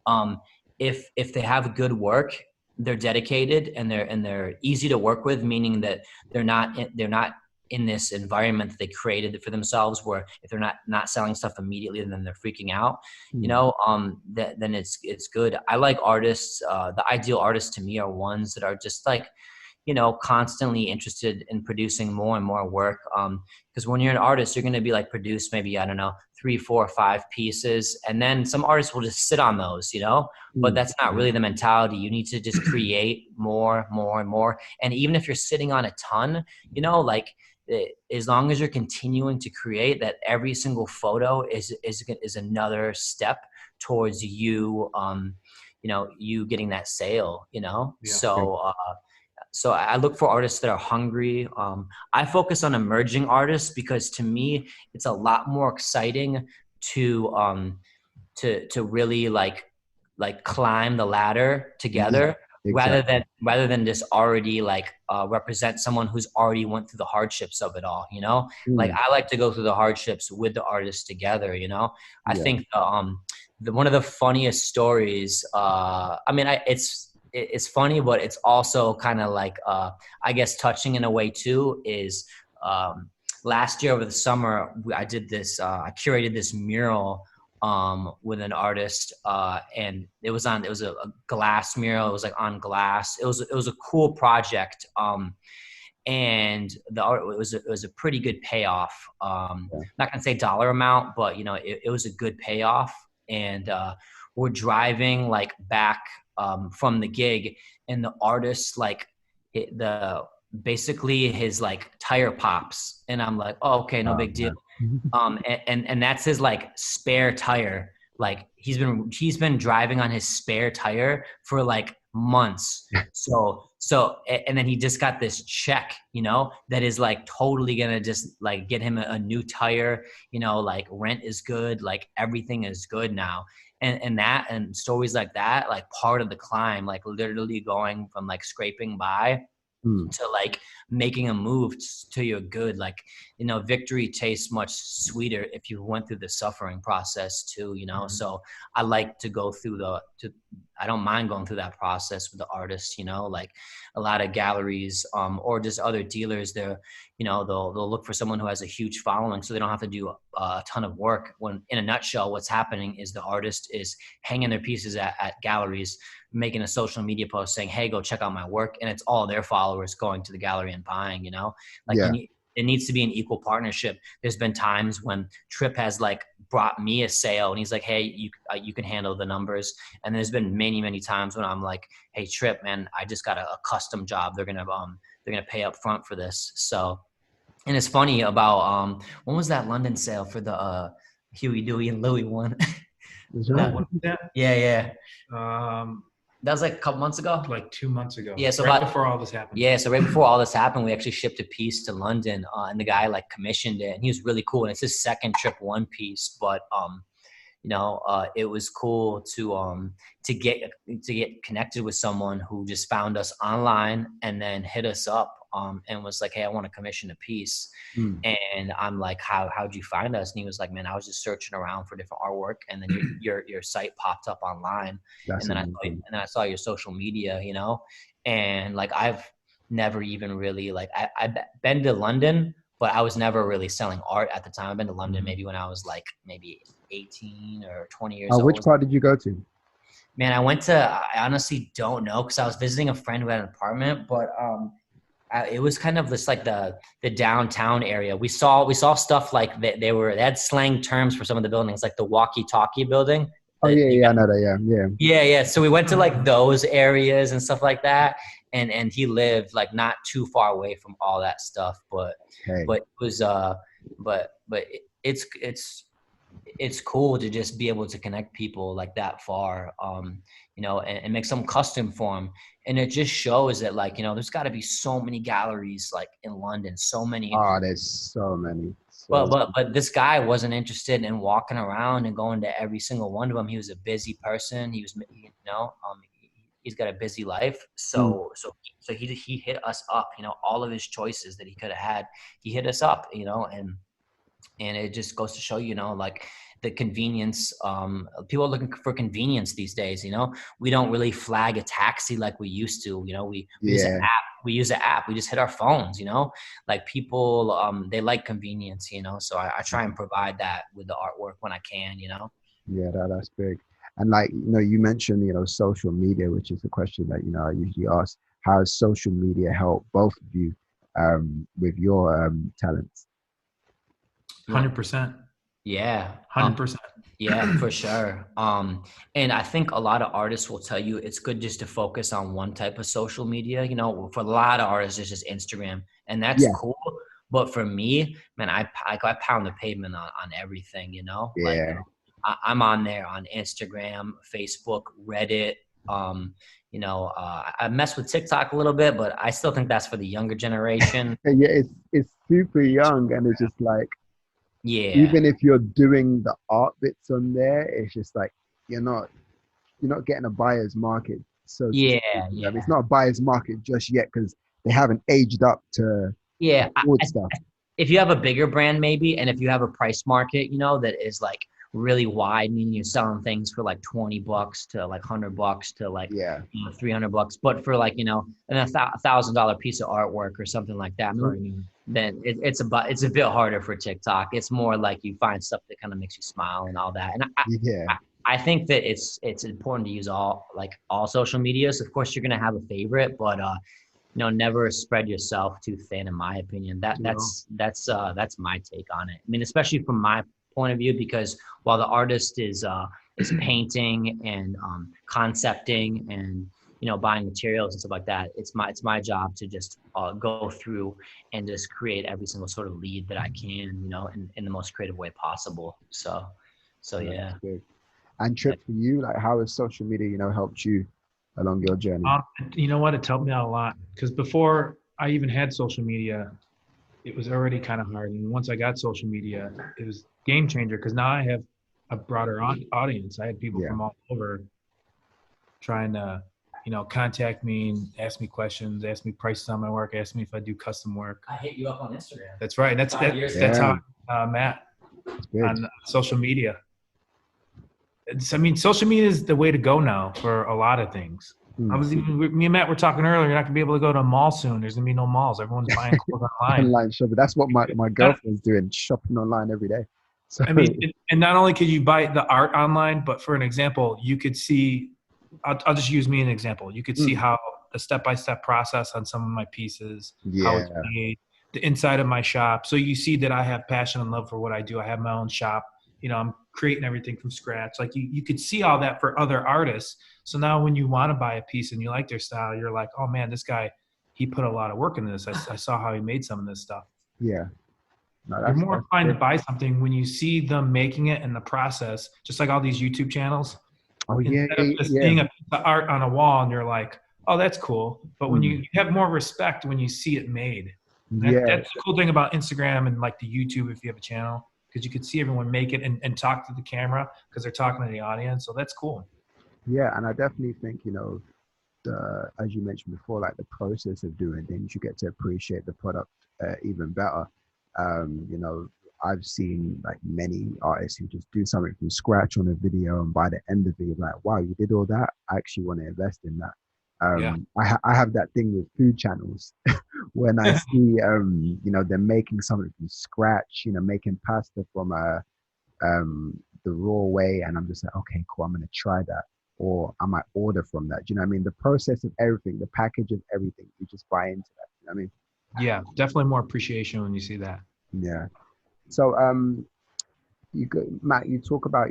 Um, if they have good work, they're dedicated and they're easy to work with, meaning that they're not in this environment that they created for themselves, where if they're not selling stuff immediately, then they're freaking out, you know, then it's good. I like artists. The ideal artists to me are ones that are just like, you know, constantly interested in producing more and more work. Because when you're an artist, you're going to be like produce maybe, I don't know, 3, 4, 5 pieces. And then some artists will just sit on those, you know, but that's not really the mentality. You need to just create more and more. And even if you're sitting on a ton, you know, like, as long as you're continuing to create, that every single photo is another step towards you, you know, you getting that sale, you know? Yeah. So I look for artists that are hungry. I focus on emerging artists because to me, it's a lot more exciting to really like climb the ladder together, Exactly. rather than just already like represent someone who's already went through the hardships of it all, you know? Like I like to go through the hardships with the artists together, you know? I Yeah. think one of the funniest stories, I mean, it's funny, but it's also kind of like, I guess touching in a way too, is last year over the summer, I did this, I curated this mural with an artist, and it was a glass mural. It was like on glass. It was a cool project. And the art, it was a pretty good payoff. Not gonna say dollar amount, but you know, it was a good payoff. And we're driving like back from the gig, and the artist like basically his like tire pops, and I'm like, oh, okay, no big deal. And that's his like spare tire. Like he's been driving on his spare tire for like months. So and then he just got this check, you know, that is like totally gonna just like get him a new tire, you know, like rent is good, like everything is good now. And stories like that, like part of the climb, like literally going from like scraping by to like making a move to your good. Like, you know, victory tastes much sweeter if you went through the suffering process too, you know? So I like to go through I don't mind going through that process with the artists, you know, like a lot of galleries, or just other dealers, they're, you know, they'll look for someone who has a huge following, so they don't have to do a ton of work. When in a nutshell, what's happening is the artist is hanging their pieces at galleries, making a social media post saying, hey, go check out my work. And it's all their followers going to the gallery and buying, you know, like it needs to be an equal partnership. There's been times when Trip has like brought me a sale and he's like, hey, you can handle the numbers. And there's been many times when I'm like, hey, Trip, man, I just got a custom job. They're going to pay up front for this. So, and it's funny about, when was that London sale for the, Huey, Dewey and Louie one? Yeah. That was like a couple months ago. Like 2 months ago. Yeah, so right before all this happened. Yeah, so right before all this happened, we actually shipped a piece to London, and the guy like commissioned it, and he was really cool. And it's his second Trip One piece, but you know, it was cool to get connected with someone who just found us online and then hit us up and was like, hey, I want to commission a piece. And I'm like, how'd you find us? And he was like, man, I was just searching around for different artwork, and then your site popped up online. And then I saw your social media, you know, and like never even really like, I've been to London, but I was never really selling art at the time. I've been to London maybe when I was like maybe 18 or 20 years Which old. part did you go to? Man, I honestly don't know because I was visiting a friend who had an apartment, but it was kind of this like the downtown area. We saw stuff like they had slang terms for some of the buildings, like the walkie-talkie building. Oh yeah, I know that. Yeah. So we went to like those areas and stuff like that, and he lived like not too far away from all that stuff, but Okay. but it was but it's cool to just be able to connect people like that far, and make some custom for them. And it just shows that, like, there's got to be so many galleries like in London, so many. Oh, there's so many. But this guy wasn't interested in walking around and going to every single one of them. He was a busy person. He's got a busy life. So he hit us up, all of his choices that he could have had, he hit us up, and it just goes to show, like the convenience. People are looking for convenience these days. We don't really flag a taxi like we used to. We use an app. We use an app. We just hit our phones. Like people, they like convenience. So I try and provide that with the artwork when I can. Yeah, that's big. And like, you mentioned, social media, which is a question that, I usually ask. How has social media helped both of you with your talents? 100%. Yeah. 100%. Yeah, for sure. And I think a lot of artists will tell you it's good just to focus on one type of social media. For a lot of artists, it's just Instagram, and that's cool. But for me, man, I pound the pavement on everything. Like I'm on there on Instagram, Facebook, Reddit. I mess with TikTok a little bit, but I still think that's for the younger generation. Yeah, it's super young, and it's just like, even if you're doing the art bits on there, it's just like you're not getting a buyer's market. So it's not a buyer's market just yet because they haven't aged up to stuff. If you have a bigger brand, maybe, and if you have a price market, that is like really wide, meaning you're selling things for like $20 to like $100 to like $300, but for like $1,000 piece of artwork or something like that, then it's a bit harder for TikTok. It's more like you find stuff that kind of makes you smile and all that. And I think that it's important to use all social medias. Of course, you're gonna have a favorite, but never spread yourself too thin, in my opinion. That's my take on it. I mean, especially from my point of view, because while the artist is painting and concepting and buying materials and stuff like that, it's my job to just go through and just create every single sort of lead that I can, in the most creative way possible. So yeah. And Trip, for you, like, how has social media helped you along your journey? You know what? It's helped me out a lot, because before I even had social media, it was already kind of hard. And once I got social media, it was game changer, because now I have a broader audience. I had people from all over trying to, contact me and ask me questions, ask me prices on my work, ask me if I do custom work. I hit you up on Instagram. That's right. That's how I'm at on social media. Social media is the way to go now for a lot of things. Me and Matt were talking earlier. You're not gonna be able to go to a mall soon. There's gonna be no malls. Everyone's buying clothes online. Online shopping. That's what my girlfriend's doing, shopping online every day. So and not only could you buy the art online, but for an example, you could see. I'll just use me an example. You could see how the step-by-step process on some of my pieces, how it's made, the inside of my shop. So you see that I have passion and love for what I do. I have my own shop. I'm creating everything from scratch. Like you could see all that for other artists. So now when you want to buy a piece and you like their style, you're like, oh man, this guy, he put a lot of work into this. I saw how he made some of this stuff. Yeah. No, you're more inclined to buy something when you see them making it in the process, just like all these YouTube channels. Oh yeah. Instead of just seeing a piece of art on a wall and you're like, oh, that's cool. But when you have more respect when you see it made. That's the cool thing about Instagram and like the YouTube, if you have a channel, because you could see everyone make it and talk to the camera because they're talking to the audience. So that's cool. Yeah, and I definitely think, as you mentioned before, like the process of doing things, you get to appreciate the product even better. I've seen like many artists who just do something from scratch on a video, and by the end of it, you're like, wow, you did all that. I actually want to invest in that. Yeah. I have that thing with food channels when I see, they're making something from scratch, making pasta from the raw way, and I'm just like, okay, cool, I'm gonna try that, or I might order from that. Do you know what I mean? The process of everything, the package of everything, you just buy into that. You know what I mean? Yeah, definitely more appreciation when you see that. Yeah. So, Matt, you talk about,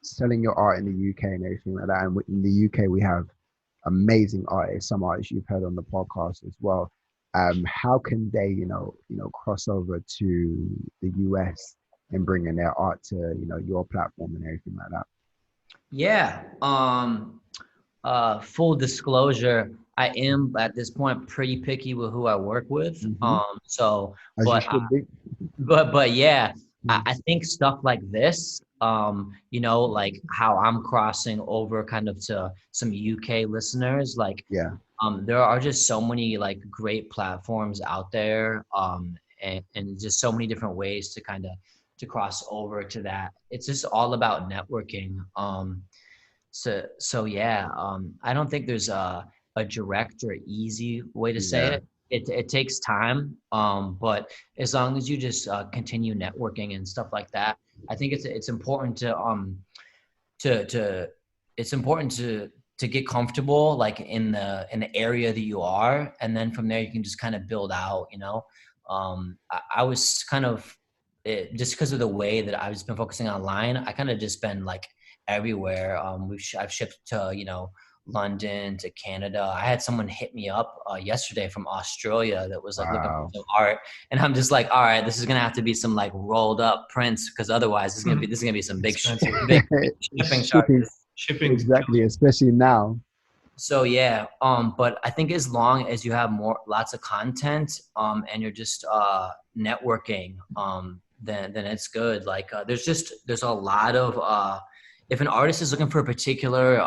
selling your art in the UK and everything like that. And in the UK, we have amazing artists, some artists you've heard on the podcast as well. How can they, cross over to the US and bring in their art to, your platform and everything like that? Yeah. Full disclosure, I am at this point pretty picky with who I work with. Hmm. So, As you but should be. but yeah, Mm. I think stuff like this, like how I'm crossing over kind of to some UK listeners, like Yeah. there are just so many like great platforms out there, and just so many different ways to kind of to cross over to that. It's just all about networking. So yeah, I don't think there's a direct or easy way to say Yeah. it. It takes time, but as long as you just continue networking and stuff like that, I think it's important to it's important to get comfortable like in the area that you are, and then from there you can just kind of build out. I was kind of just because of the way that I've just been focusing online, I kind of just been like everywhere. I've shipped to London, to Canada. I had someone hit me up yesterday from Australia that was like looking for Wow. some art, and I'm just like, all right, this is gonna have to be some like rolled up prints, because otherwise this is gonna be some big Expensive. big shipping Shipping, charges. Shipping's exactly, especially now. So yeah, but I think as long as you have lots of content, and you're just networking, then it's good. Like there's a lot of if an artist is looking for a particular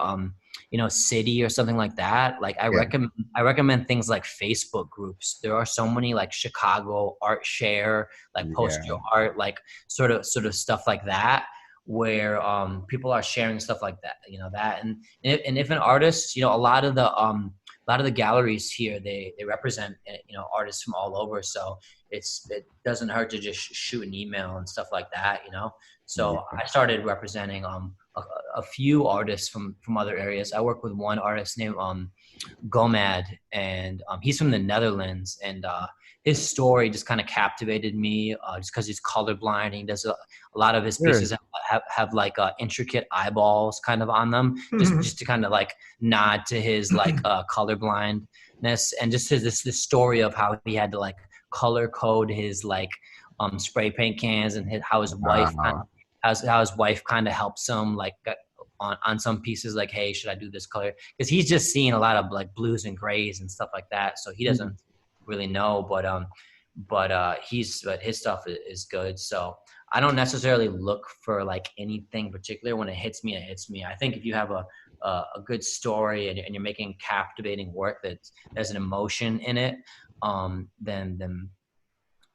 city or something like that, like Yeah. I recommend things like Facebook groups. There are so many like Chicago Art Share, like Post Yeah. Your Art, like sort of stuff like that, where people are sharing stuff like that, that. And if an artist, a lot of the galleries here, they represent artists from all over, so it doesn't hurt to just shoot an email and stuff like that. So Yeah. I started representing a few artists from other areas. I work with one artist named Gomad, and he's from the Netherlands, and his story just kind of captivated me, just because he's colorblind. And he does a lot of his Good. pieces have like intricate eyeballs kind of on them, just to kind of like nod to his like colorblindness, and just this story of how he had to like color code his like spray paint cans, and how his wife Wow. how his wife kind of helps him like on some pieces, like, hey, should I do this color? Because he's just seeing a lot of like blues and grays and stuff like that, so he Mm. doesn't really know. But his stuff is good. So I don't necessarily look for like anything particular. When it hits me, it hits me. I think if you have a good story, and you're making captivating work that there's an emotion in it,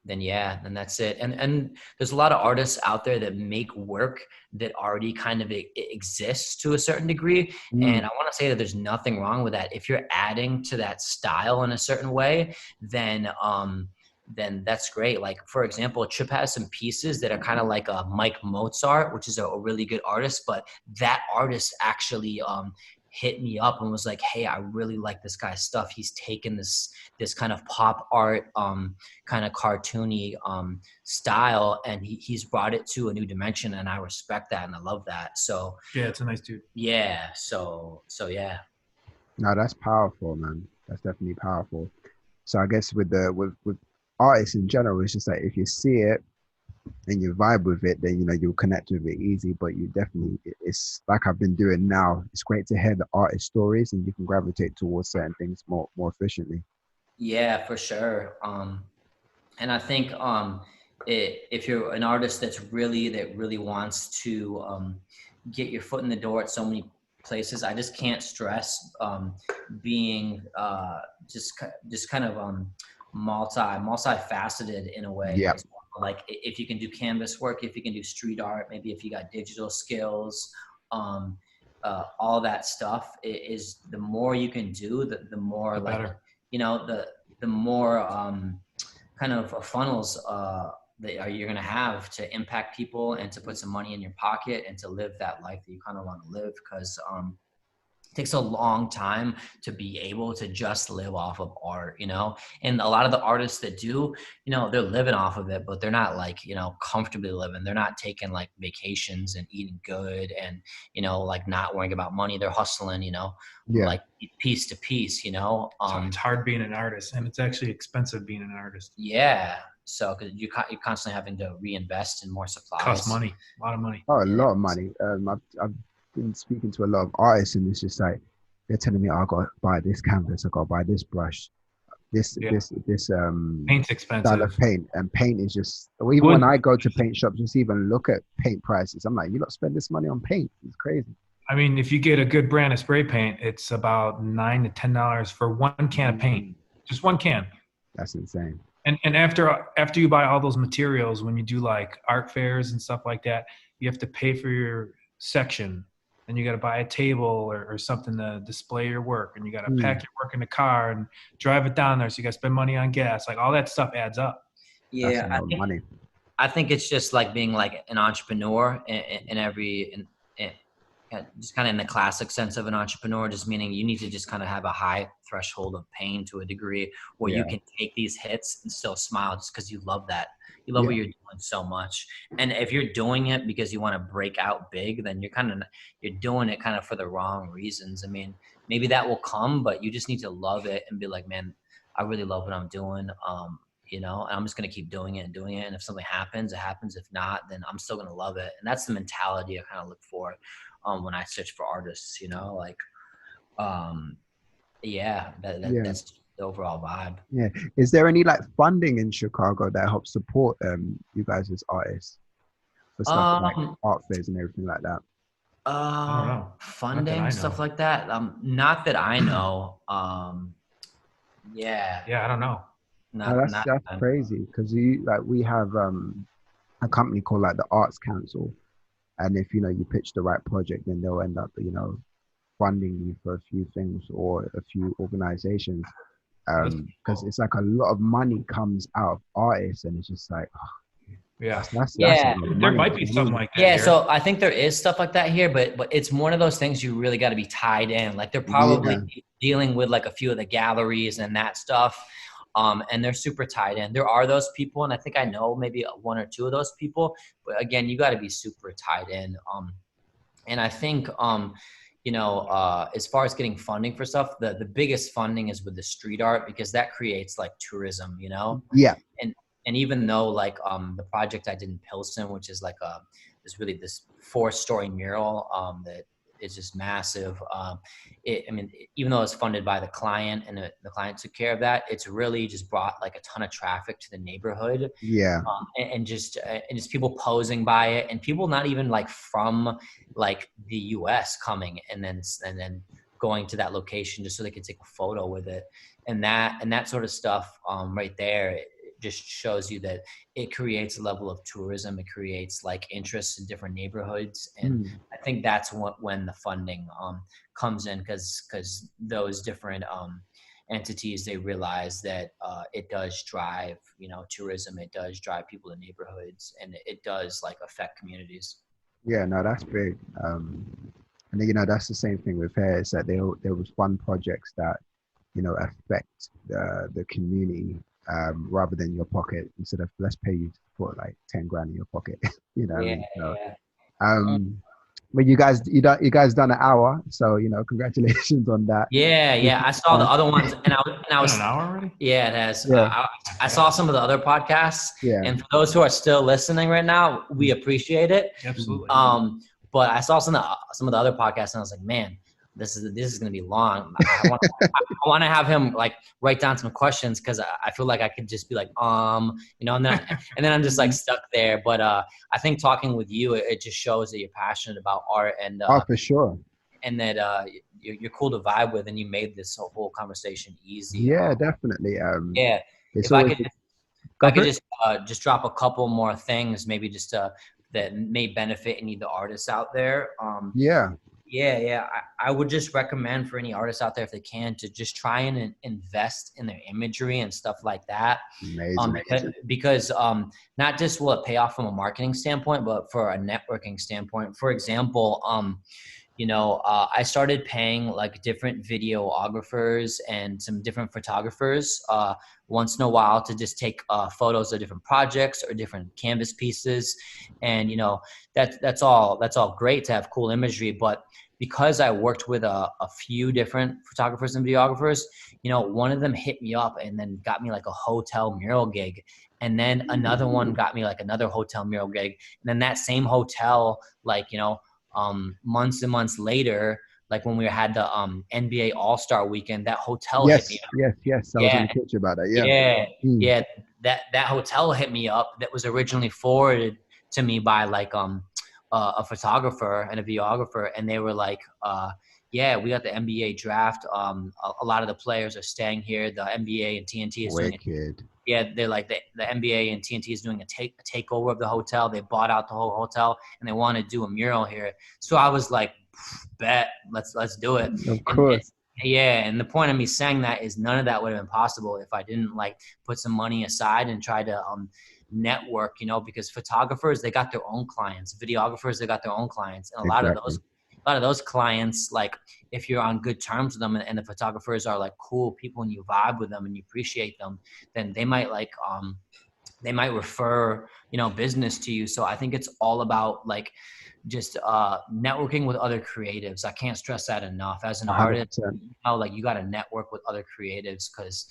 then yeah, then that's it. And there's a lot of artists out there that make work that already kind of exists to a certain degree. And Mm. I want to say that there's nothing wrong with that. If you're adding to that style in a certain way, then that's great. Like, for example, Chip has some pieces that are kind of like Mike Mozart, which is a really good artist, but that artist actually hit me up and was like, hey, I really like this guy's stuff. He's taken this kind of pop art, kind of cartoony style, and he's brought it to a new dimension, and I respect that and I love that. So Yeah, it's a nice dude. yeah, so yeah. No, that's powerful, man. That's definitely powerful. So I guess with artists in general, it's just like if you see it and you vibe with it, then you'll connect with it easy. But you definitely, it's like I've been doing now. It's great to hear the artist stories, and you can gravitate towards certain things more efficiently. Yeah, for sure. And I think if you're an artist that really wants to get your foot in the door at so many places, I just can't stress being just kind of multifaceted in a way Yeah. as well. Like if you can do canvas work, if you can do street art, maybe if you got digital skills, um, all that stuff is the more you can do, the more The like, better. you know, the more kind of funnels that you're going to have to impact people and to put some money in your pocket and to live that life that you kind of want to live. Because it takes a long time to be able to just live off of art, you know? And a lot of the artists that do, you know, they're living off of it, but they're not like, you know, comfortably living. They're not taking like vacations and eating good and, you know, like not worrying about money. They're hustling, you know, Yeah. like piece to piece, you know? So it's hard being an artist, and it's actually expensive being an artist. Yeah. So cause you're constantly having to reinvest in more supplies. Costs money, a lot of money. Oh, a lot of money. I've been speaking to a lot of artists, and it's just like they're telling me, oh, I got to buy this canvas, I got to buy this brush, this Paint's style expensive. of paint, and paint is just. Even when I go to paint shops, just even look at paint prices, I'm like, you lot spend this money on paint? It's crazy. I mean, if you get a good brand of spray paint, it's about $9 to $10 for one can of paint, just one can. That's insane. And after you buy all those materials, when you do like art fairs and stuff like that, you have to pay for your section, and you got to buy a table or something to display your work, and you got to pack your work in the car and drive it down there. So you got to spend money on gas. Like all that stuff adds up. Yeah, That's a lot of money. I think it's just like being like an entrepreneur just kind of in the classic sense of an entrepreneur, just meaning you need to just kind of have a high threshold of pain to a degree where you can take these hits and still smile just because you love that. You love what you're doing so much. And if you're doing it because you want to break out big, then you're doing it kind of for the wrong reasons. I mean, maybe that will come, but you just need to love it and be like, man, I really love what I'm doing. You know, and I'm just going to keep doing it. And if something happens, it happens. If not, then I'm still going to love it. And that's the mentality I kind of look for when I search for artists, you know, like, that's the overall vibe. Yeah. Is there any like funding in Chicago that helps support you guys as artists for stuff like art fairs and everything like that? I don't know. Funding, stuff like that. Not that I know. Yeah, I don't know. That's crazy, because we have a company called like the Arts Council, and if you pitch the right project, then they'll end up funding you for a few things or a few organizations, because it's like a lot of money comes out of artists, and it's just like there might be something like that here. here. So I think there is stuff like that here, but it's one of those things you really got to be tied in. Like they're probably dealing with like a few of the galleries and that stuff. And they're super tied in. There are those people, and I think I know maybe one or two of those people, but again, you got to be super tied in. And I think, as far as getting funding for stuff, the biggest funding is with the street art, because that creates like tourism, you know? Yeah. And even though like the project I did in Pilsen, which is like this 4-story mural that is just massive. Even though it's funded by the client and the client took care of that, it's really just brought like a ton of traffic to the neighborhood. Yeah. And just people posing by it, and people not even like from like the US coming and then going to that location just so they could take a photo with it. And that sort of stuff right there, it just shows you that it creates a level of tourism. It creates like interest in different neighborhoods. And I think that's when the funding comes in, because those different entities, they realize that it does drive, tourism. It does drive people to neighborhoods, and it does like affect communities. Yeah, no, that's big. And that's the same thing with hair. It's that there was fund projects that affect the community, rather than your pocket. Instead of let's pay you to put like 10 grand in your pocket. But you guys done an hour, so congratulations on that. Yeah. I saw the other ones, and I was an hour already. Yeah, it has. Yeah. I saw some of the other podcasts. Yeah. And for those who are still listening right now, we appreciate it. Absolutely. But I saw some of the other podcasts, and I was like, man, this is going to be long. I want to have him like write down some questions, because I feel like I could just be like, and then I'm just like stuck there. But I think talking with you, it just shows that you're passionate about art, and for sure, and that you're cool to vibe with, and you made this whole conversation easy. Yeah, definitely. If I could just drop a couple more things, maybe just that may benefit any of the artists out there. Yeah. I would just recommend for any artists out there, if they can, to just try and invest in their imagery and stuff like that. Amazing. Because not just will it pay off from a marketing standpoint, but for a networking standpoint. For example, I started paying like different videographers and some different photographers once in a while to just take photos of different projects or different canvas pieces. And, that's all great to have cool imagery. But because I worked with a few different photographers and videographers, one of them hit me up and then got me like a hotel mural gig. And then another one got me like another hotel mural gig. And then that same hotel, like, months and months later, like when we had the NBA All-Star weekend, that hotel hit me up. Yes. I was going to talk to you about that. Yeah. That hotel hit me up. That was originally forwarded to me by like a photographer and a videographer, and they were like, yeah, we got the NBA draft. A lot of the players are staying here. The NBA and TNT is doing it. Yeah, they're like the NBA and TNT is doing a takeover of the hotel. They bought out the whole hotel and they want to do a mural here. So I was like, bet, let's do it. Of course. And the point of me saying that is none of that would have been possible if I didn't like put some money aside and try to network, because photographers, they got their own clients, videographers, they got their own clients, and a lot of those clients, like if you're on good terms with them and the photographers are like cool people and you vibe with them and you appreciate them, then they might refer, business to you. So I think it's all about like just networking with other creatives. I can't stress that enough. As an 100%. Artist, like you got to network with other creatives because,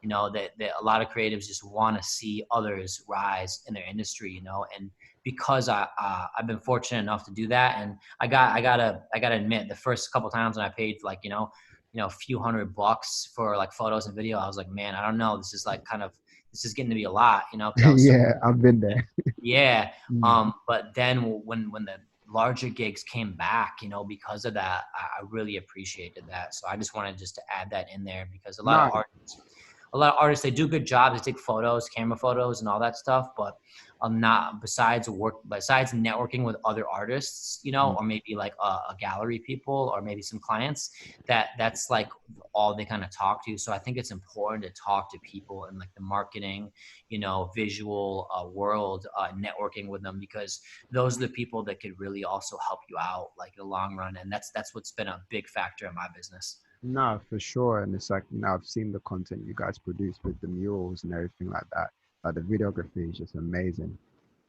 that a lot of creatives just want to see others rise in their industry, and because I've been fortunate enough to do that. And I gotta admit, the first couple times when I paid like, a few $100 for like photos and video, I was like, man, I don't know. This is getting to be a lot, I've been there. Yeah. But then when the larger gigs came back, because of that, I really appreciated that. So I just wanted to add that in there because a lot of artists, they do good jobs. They take photos, camera photos and all that stuff, but not besides networking with other artists, or maybe like a gallery people or maybe some clients, that's like all they kind of talk to. So I think it's important to talk to people in like the marketing, visual world, networking with them, because those are the people that could really also help you out like in the long run. And that's what's been a big factor in my business. No, for sure. And it's like, I've seen the content you guys produce with the murals and everything like that. Like the videography is just amazing.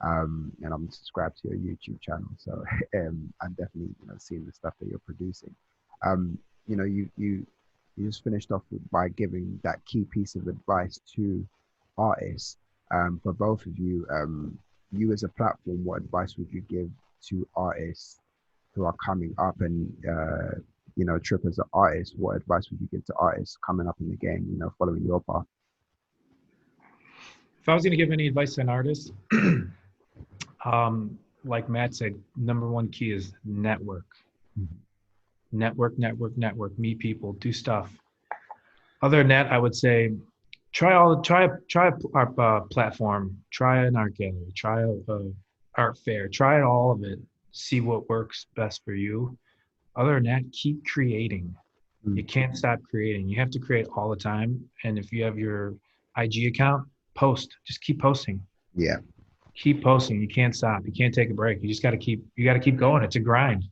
And I'm subscribed to your YouTube channel. So I'm definitely, seeing the stuff that you're producing. You just finished off by giving that key piece of advice to artists. For both of you, you as a platform, what advice would you give to artists who are coming up? And Trip, as an artist, what advice would you give to artists coming up in the game, following your path? If I was going to give any advice to an artist, like Matt said, number one key is network. Network, meet people, do stuff. Other than that, I would say try our platform, try an art gallery, try a art fair, try all of it, see what works best for you. Other than that, keep creating. You can't stop creating. You have to create all the time. And if you have your IG account, post. Just keep posting. Yeah. Keep posting. You can't stop. You can't take a break. You just got to keep going. It's a grind.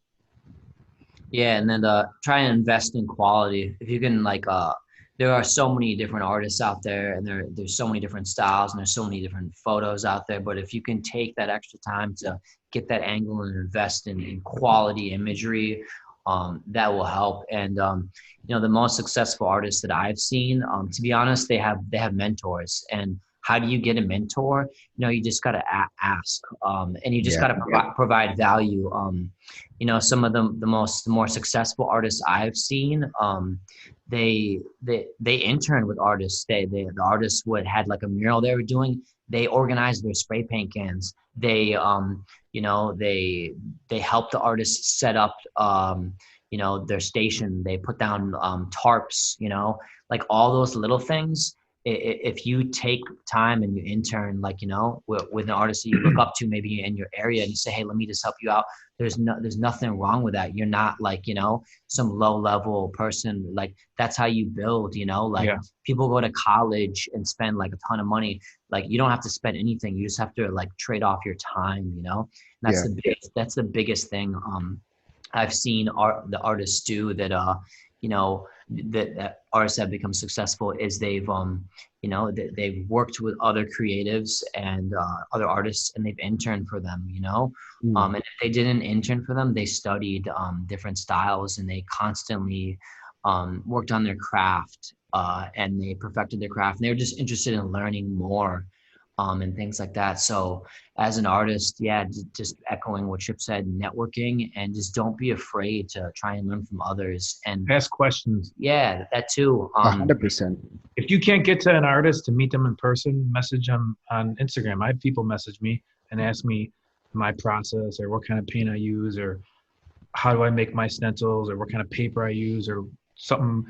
Yeah, and then try and invest in quality. If you can, like, there are so many different artists out there, and there's so many different styles, and there's so many different photos out there. But if you can take that extra time to get that angle and invest in quality imagery, that will help. And the most successful artists that I've seen, to be honest, they have mentors. And how do you get a mentor? You just got to ask, and you just got to provide value. Some of the more successful artists I've seen, they interned with artists. The artists had like a mural they were doing. They organized their spray paint cans. They helped the artists set up their station. They put down tarps. Like all those little things. if you take time and you intern, like, you know, with an artist that you look up to, maybe in your area, and you say, hey, let me just help you out. There's nothing wrong with that. You're not like, you know, some low level person. Like, that's how you build, you know, like people go to college and spend like a ton of money. Like, you don't have to spend anything. You just have to like trade off your time, you know, and that's the biggest thing. I've seen the artists do that, you know, that artists have become successful is they've, you know, they've worked with other creatives and other artists, and they've interned for them, you know. And if they didn't intern for them, they studied different styles, and they constantly worked on their craft, and they perfected their craft, and they were just interested in learning more. And things like that. So as an artist, just echoing what Chip said, networking, and just don't be afraid to try and learn from others and ask questions. Yeah, that too. 100%. If you can't get to an artist to meet them in person, message them on Instagram. I have people message me and ask me my process, or what kind of paint I use, or how do I make my stencils, or what kind of paper I use, or something.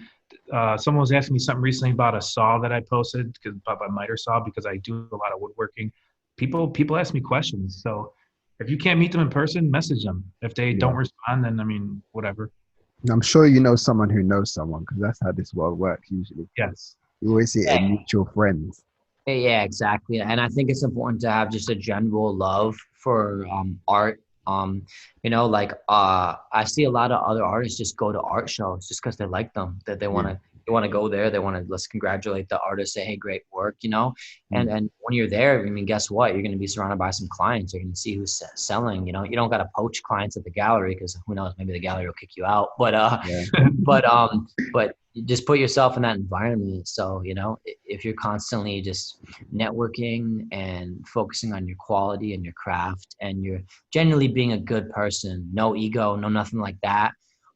Someone was asking me something recently about a saw that I posted, about my miter saw, because I do a lot of woodworking. People ask me questions. So if you can't meet them in person, message them. If they don't respond, then I mean, whatever. I'm sure you know someone who knows someone, because that's how this world works usually. Yes. You always see it in mutual friends. Yeah, exactly. And I think it's important to have just a general love for art. You know, like I see a lot of other artists just go to art shows just because they like them, that they want to go there. They want to, let's congratulate the artist, say, hey, great work, you know. And when you're there, I mean, guess what? You're going to be surrounded by some clients. You're going to see who's selling. You know, you don't got to poach clients at the gallery, because who knows, maybe the gallery will kick you out. But but you just put yourself in that environment. So, you know, if you're constantly just networking and focusing on your quality and your craft, and you're generally being a good person, no ego, no nothing like that,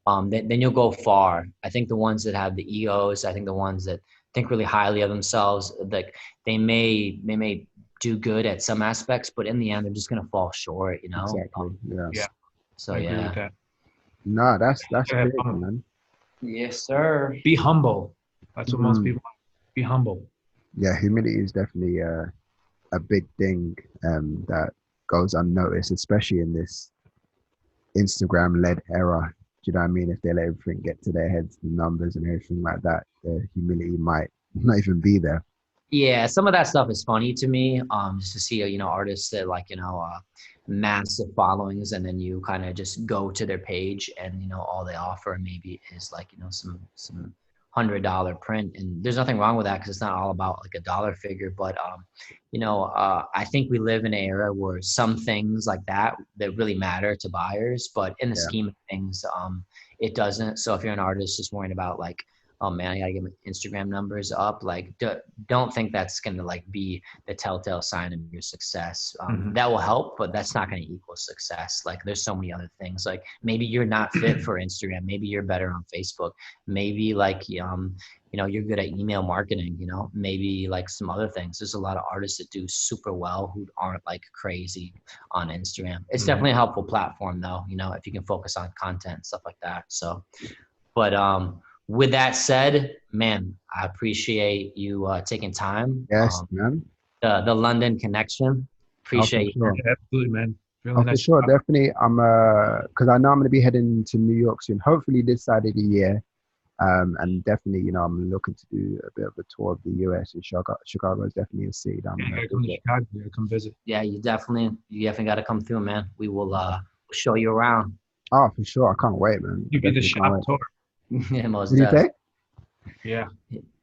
then you'll go far. I think the ones that have the egos, I think the ones that think really highly of themselves, like they may do good at some aspects, but in the end, they're just going to fall short, you know? Exactly. Yeah. So, I agree with that. No, that's big, man. Yes, sir. Be humble. That's what most people want. Be humble. Yeah, humility is definitely a big thing that goes unnoticed, especially in this Instagram-led era. Do you know what I mean? If they let everything get to their heads, the numbers and everything like that, the humility might not even be there. Yeah, some of that stuff is funny to me. Just to see, you know, artists that, like, you know, massive followings, and then you kind of just go to their page, and, you know, all they offer maybe is like, you know, some $100 print, and there's nothing wrong with that, because it's not all about like a dollar figure. But you know, I think we live in an era where some things like that really matter to buyers, but in the scheme of things, it doesn't. So if you're an artist just worrying about like, oh man, I gotta get my Instagram numbers up, like don't think that's gonna like be the telltale sign of your success. That will help, but that's not gonna equal success. Like, there's so many other things. Like, maybe you're not fit for Instagram, maybe you're better on Facebook, maybe like you know, you're good at email marketing, you know, maybe like some other things. There's a lot of artists that do super well who aren't like crazy on Instagram. It's definitely a helpful platform though, you know, if you can focus on content and stuff like that. So, but with that said, man, I appreciate you taking time. Yes, man. The London connection. Appreciate sure. Yeah, absolutely, man. Really nice. For sure, definitely. I'm because I know I'm going to be heading to New York soon. Hopefully this side of the year. And definitely, you know, I'm looking to do a bit of a tour of the US, and Chicago is definitely a city that I'm going to come to Chicago. Come visit. Yeah, you definitely got to come through, man. We will show you around. Oh, for sure. I can't wait, man. You get the shop tour. Yeah, most what do you say? Yeah.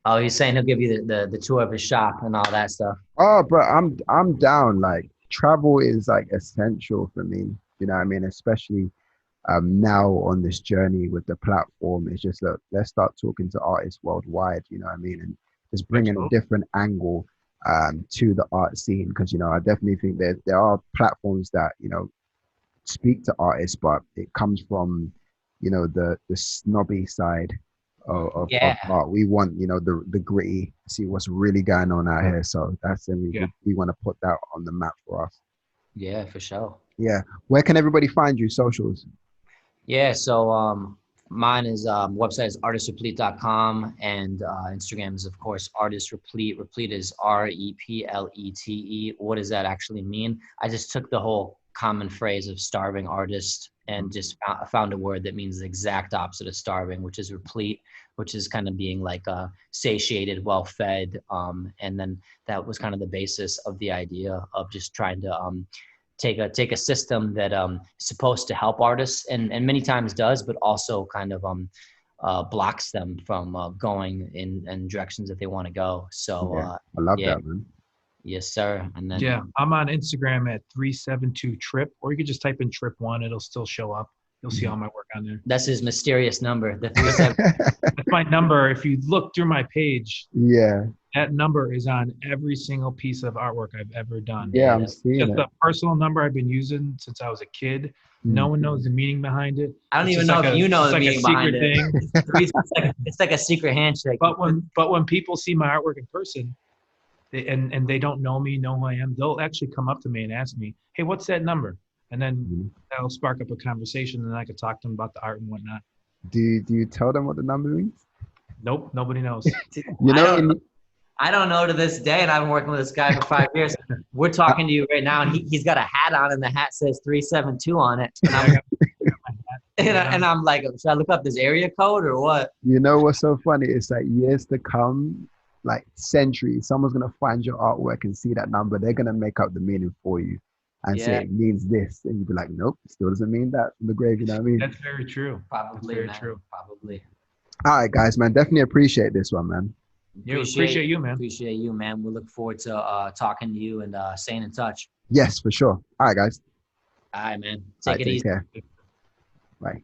Oh, he's saying he'll give you the tour of his shop and all that stuff. Oh, bro, I'm down. Like, travel is like essential for me. You know what I mean? Especially now on this journey with the platform. It's just, look, let's start talking to artists worldwide. You know what I mean? And just bringing a different angle to the art scene. Because, you know, I definitely think that there are platforms that, you know, speak to artists, but it comes from, you know, the snobby side of art. We want, you know, the gritty, see what's really going on out here. So that's we want to put that on the map for us. Yeah, for sure. Yeah. Where can everybody find you? Socials? Yeah, so Mine is website is artistreplete.com, and Instagram is of course Artist Replete. Replete is REPLETE. What does that actually mean? I just took the whole common phrase of starving artist and just found a word that means the exact opposite of starving, which is replete, which is kind of being like satiated, well fed, and then that was kind of the basis of the idea of just trying to take a system that is supposed to help artists and many times does, but also kind of blocks them from going in directions that they want to go. So I love that, man. Yes, sir. And then I'm on Instagram at 372trip, or you could just type in trip1. It'll still show up. You'll see all my work on there. That's his mysterious number, the 37. That's my number. If you look through my page, that number is on every single piece of artwork I've ever done. Yeah, I'm seeing just it. a personal number I've been using since I was a kid. No one knows the meaning behind it. I don't even know if you know the meaning behind it. It's like a secret handshake. But when people see my artwork in person, and they don't know me, know who I am, they'll actually come up to me and ask me, "Hey, what's that number?" And then that'll spark up a conversation, and I could talk to them about the art and whatnot. Do you tell them what the number means? Nope, nobody knows. I don't know to this day, and I've been working with this guy for 5 years. We're talking to you right now, and he's got a hat on, and the hat says 372 on it. And I'm like, should I look up this area code or what? You know what's so funny? It's like years to come, like centuries, someone's going to find your artwork and see that number. They're going to make up the meaning for you and say it means this. And you'd be like, nope, still doesn't mean that from the grave. You know what I mean? That's very true. Probably, very man. True. Probably. All right, guys, man. Definitely appreciate this one, man. Appreciate you, man. Appreciate you, man. We look forward to talking to you and staying in touch. Yes, for sure. All right, guys. All right, man. Take it easy. Care. Bye.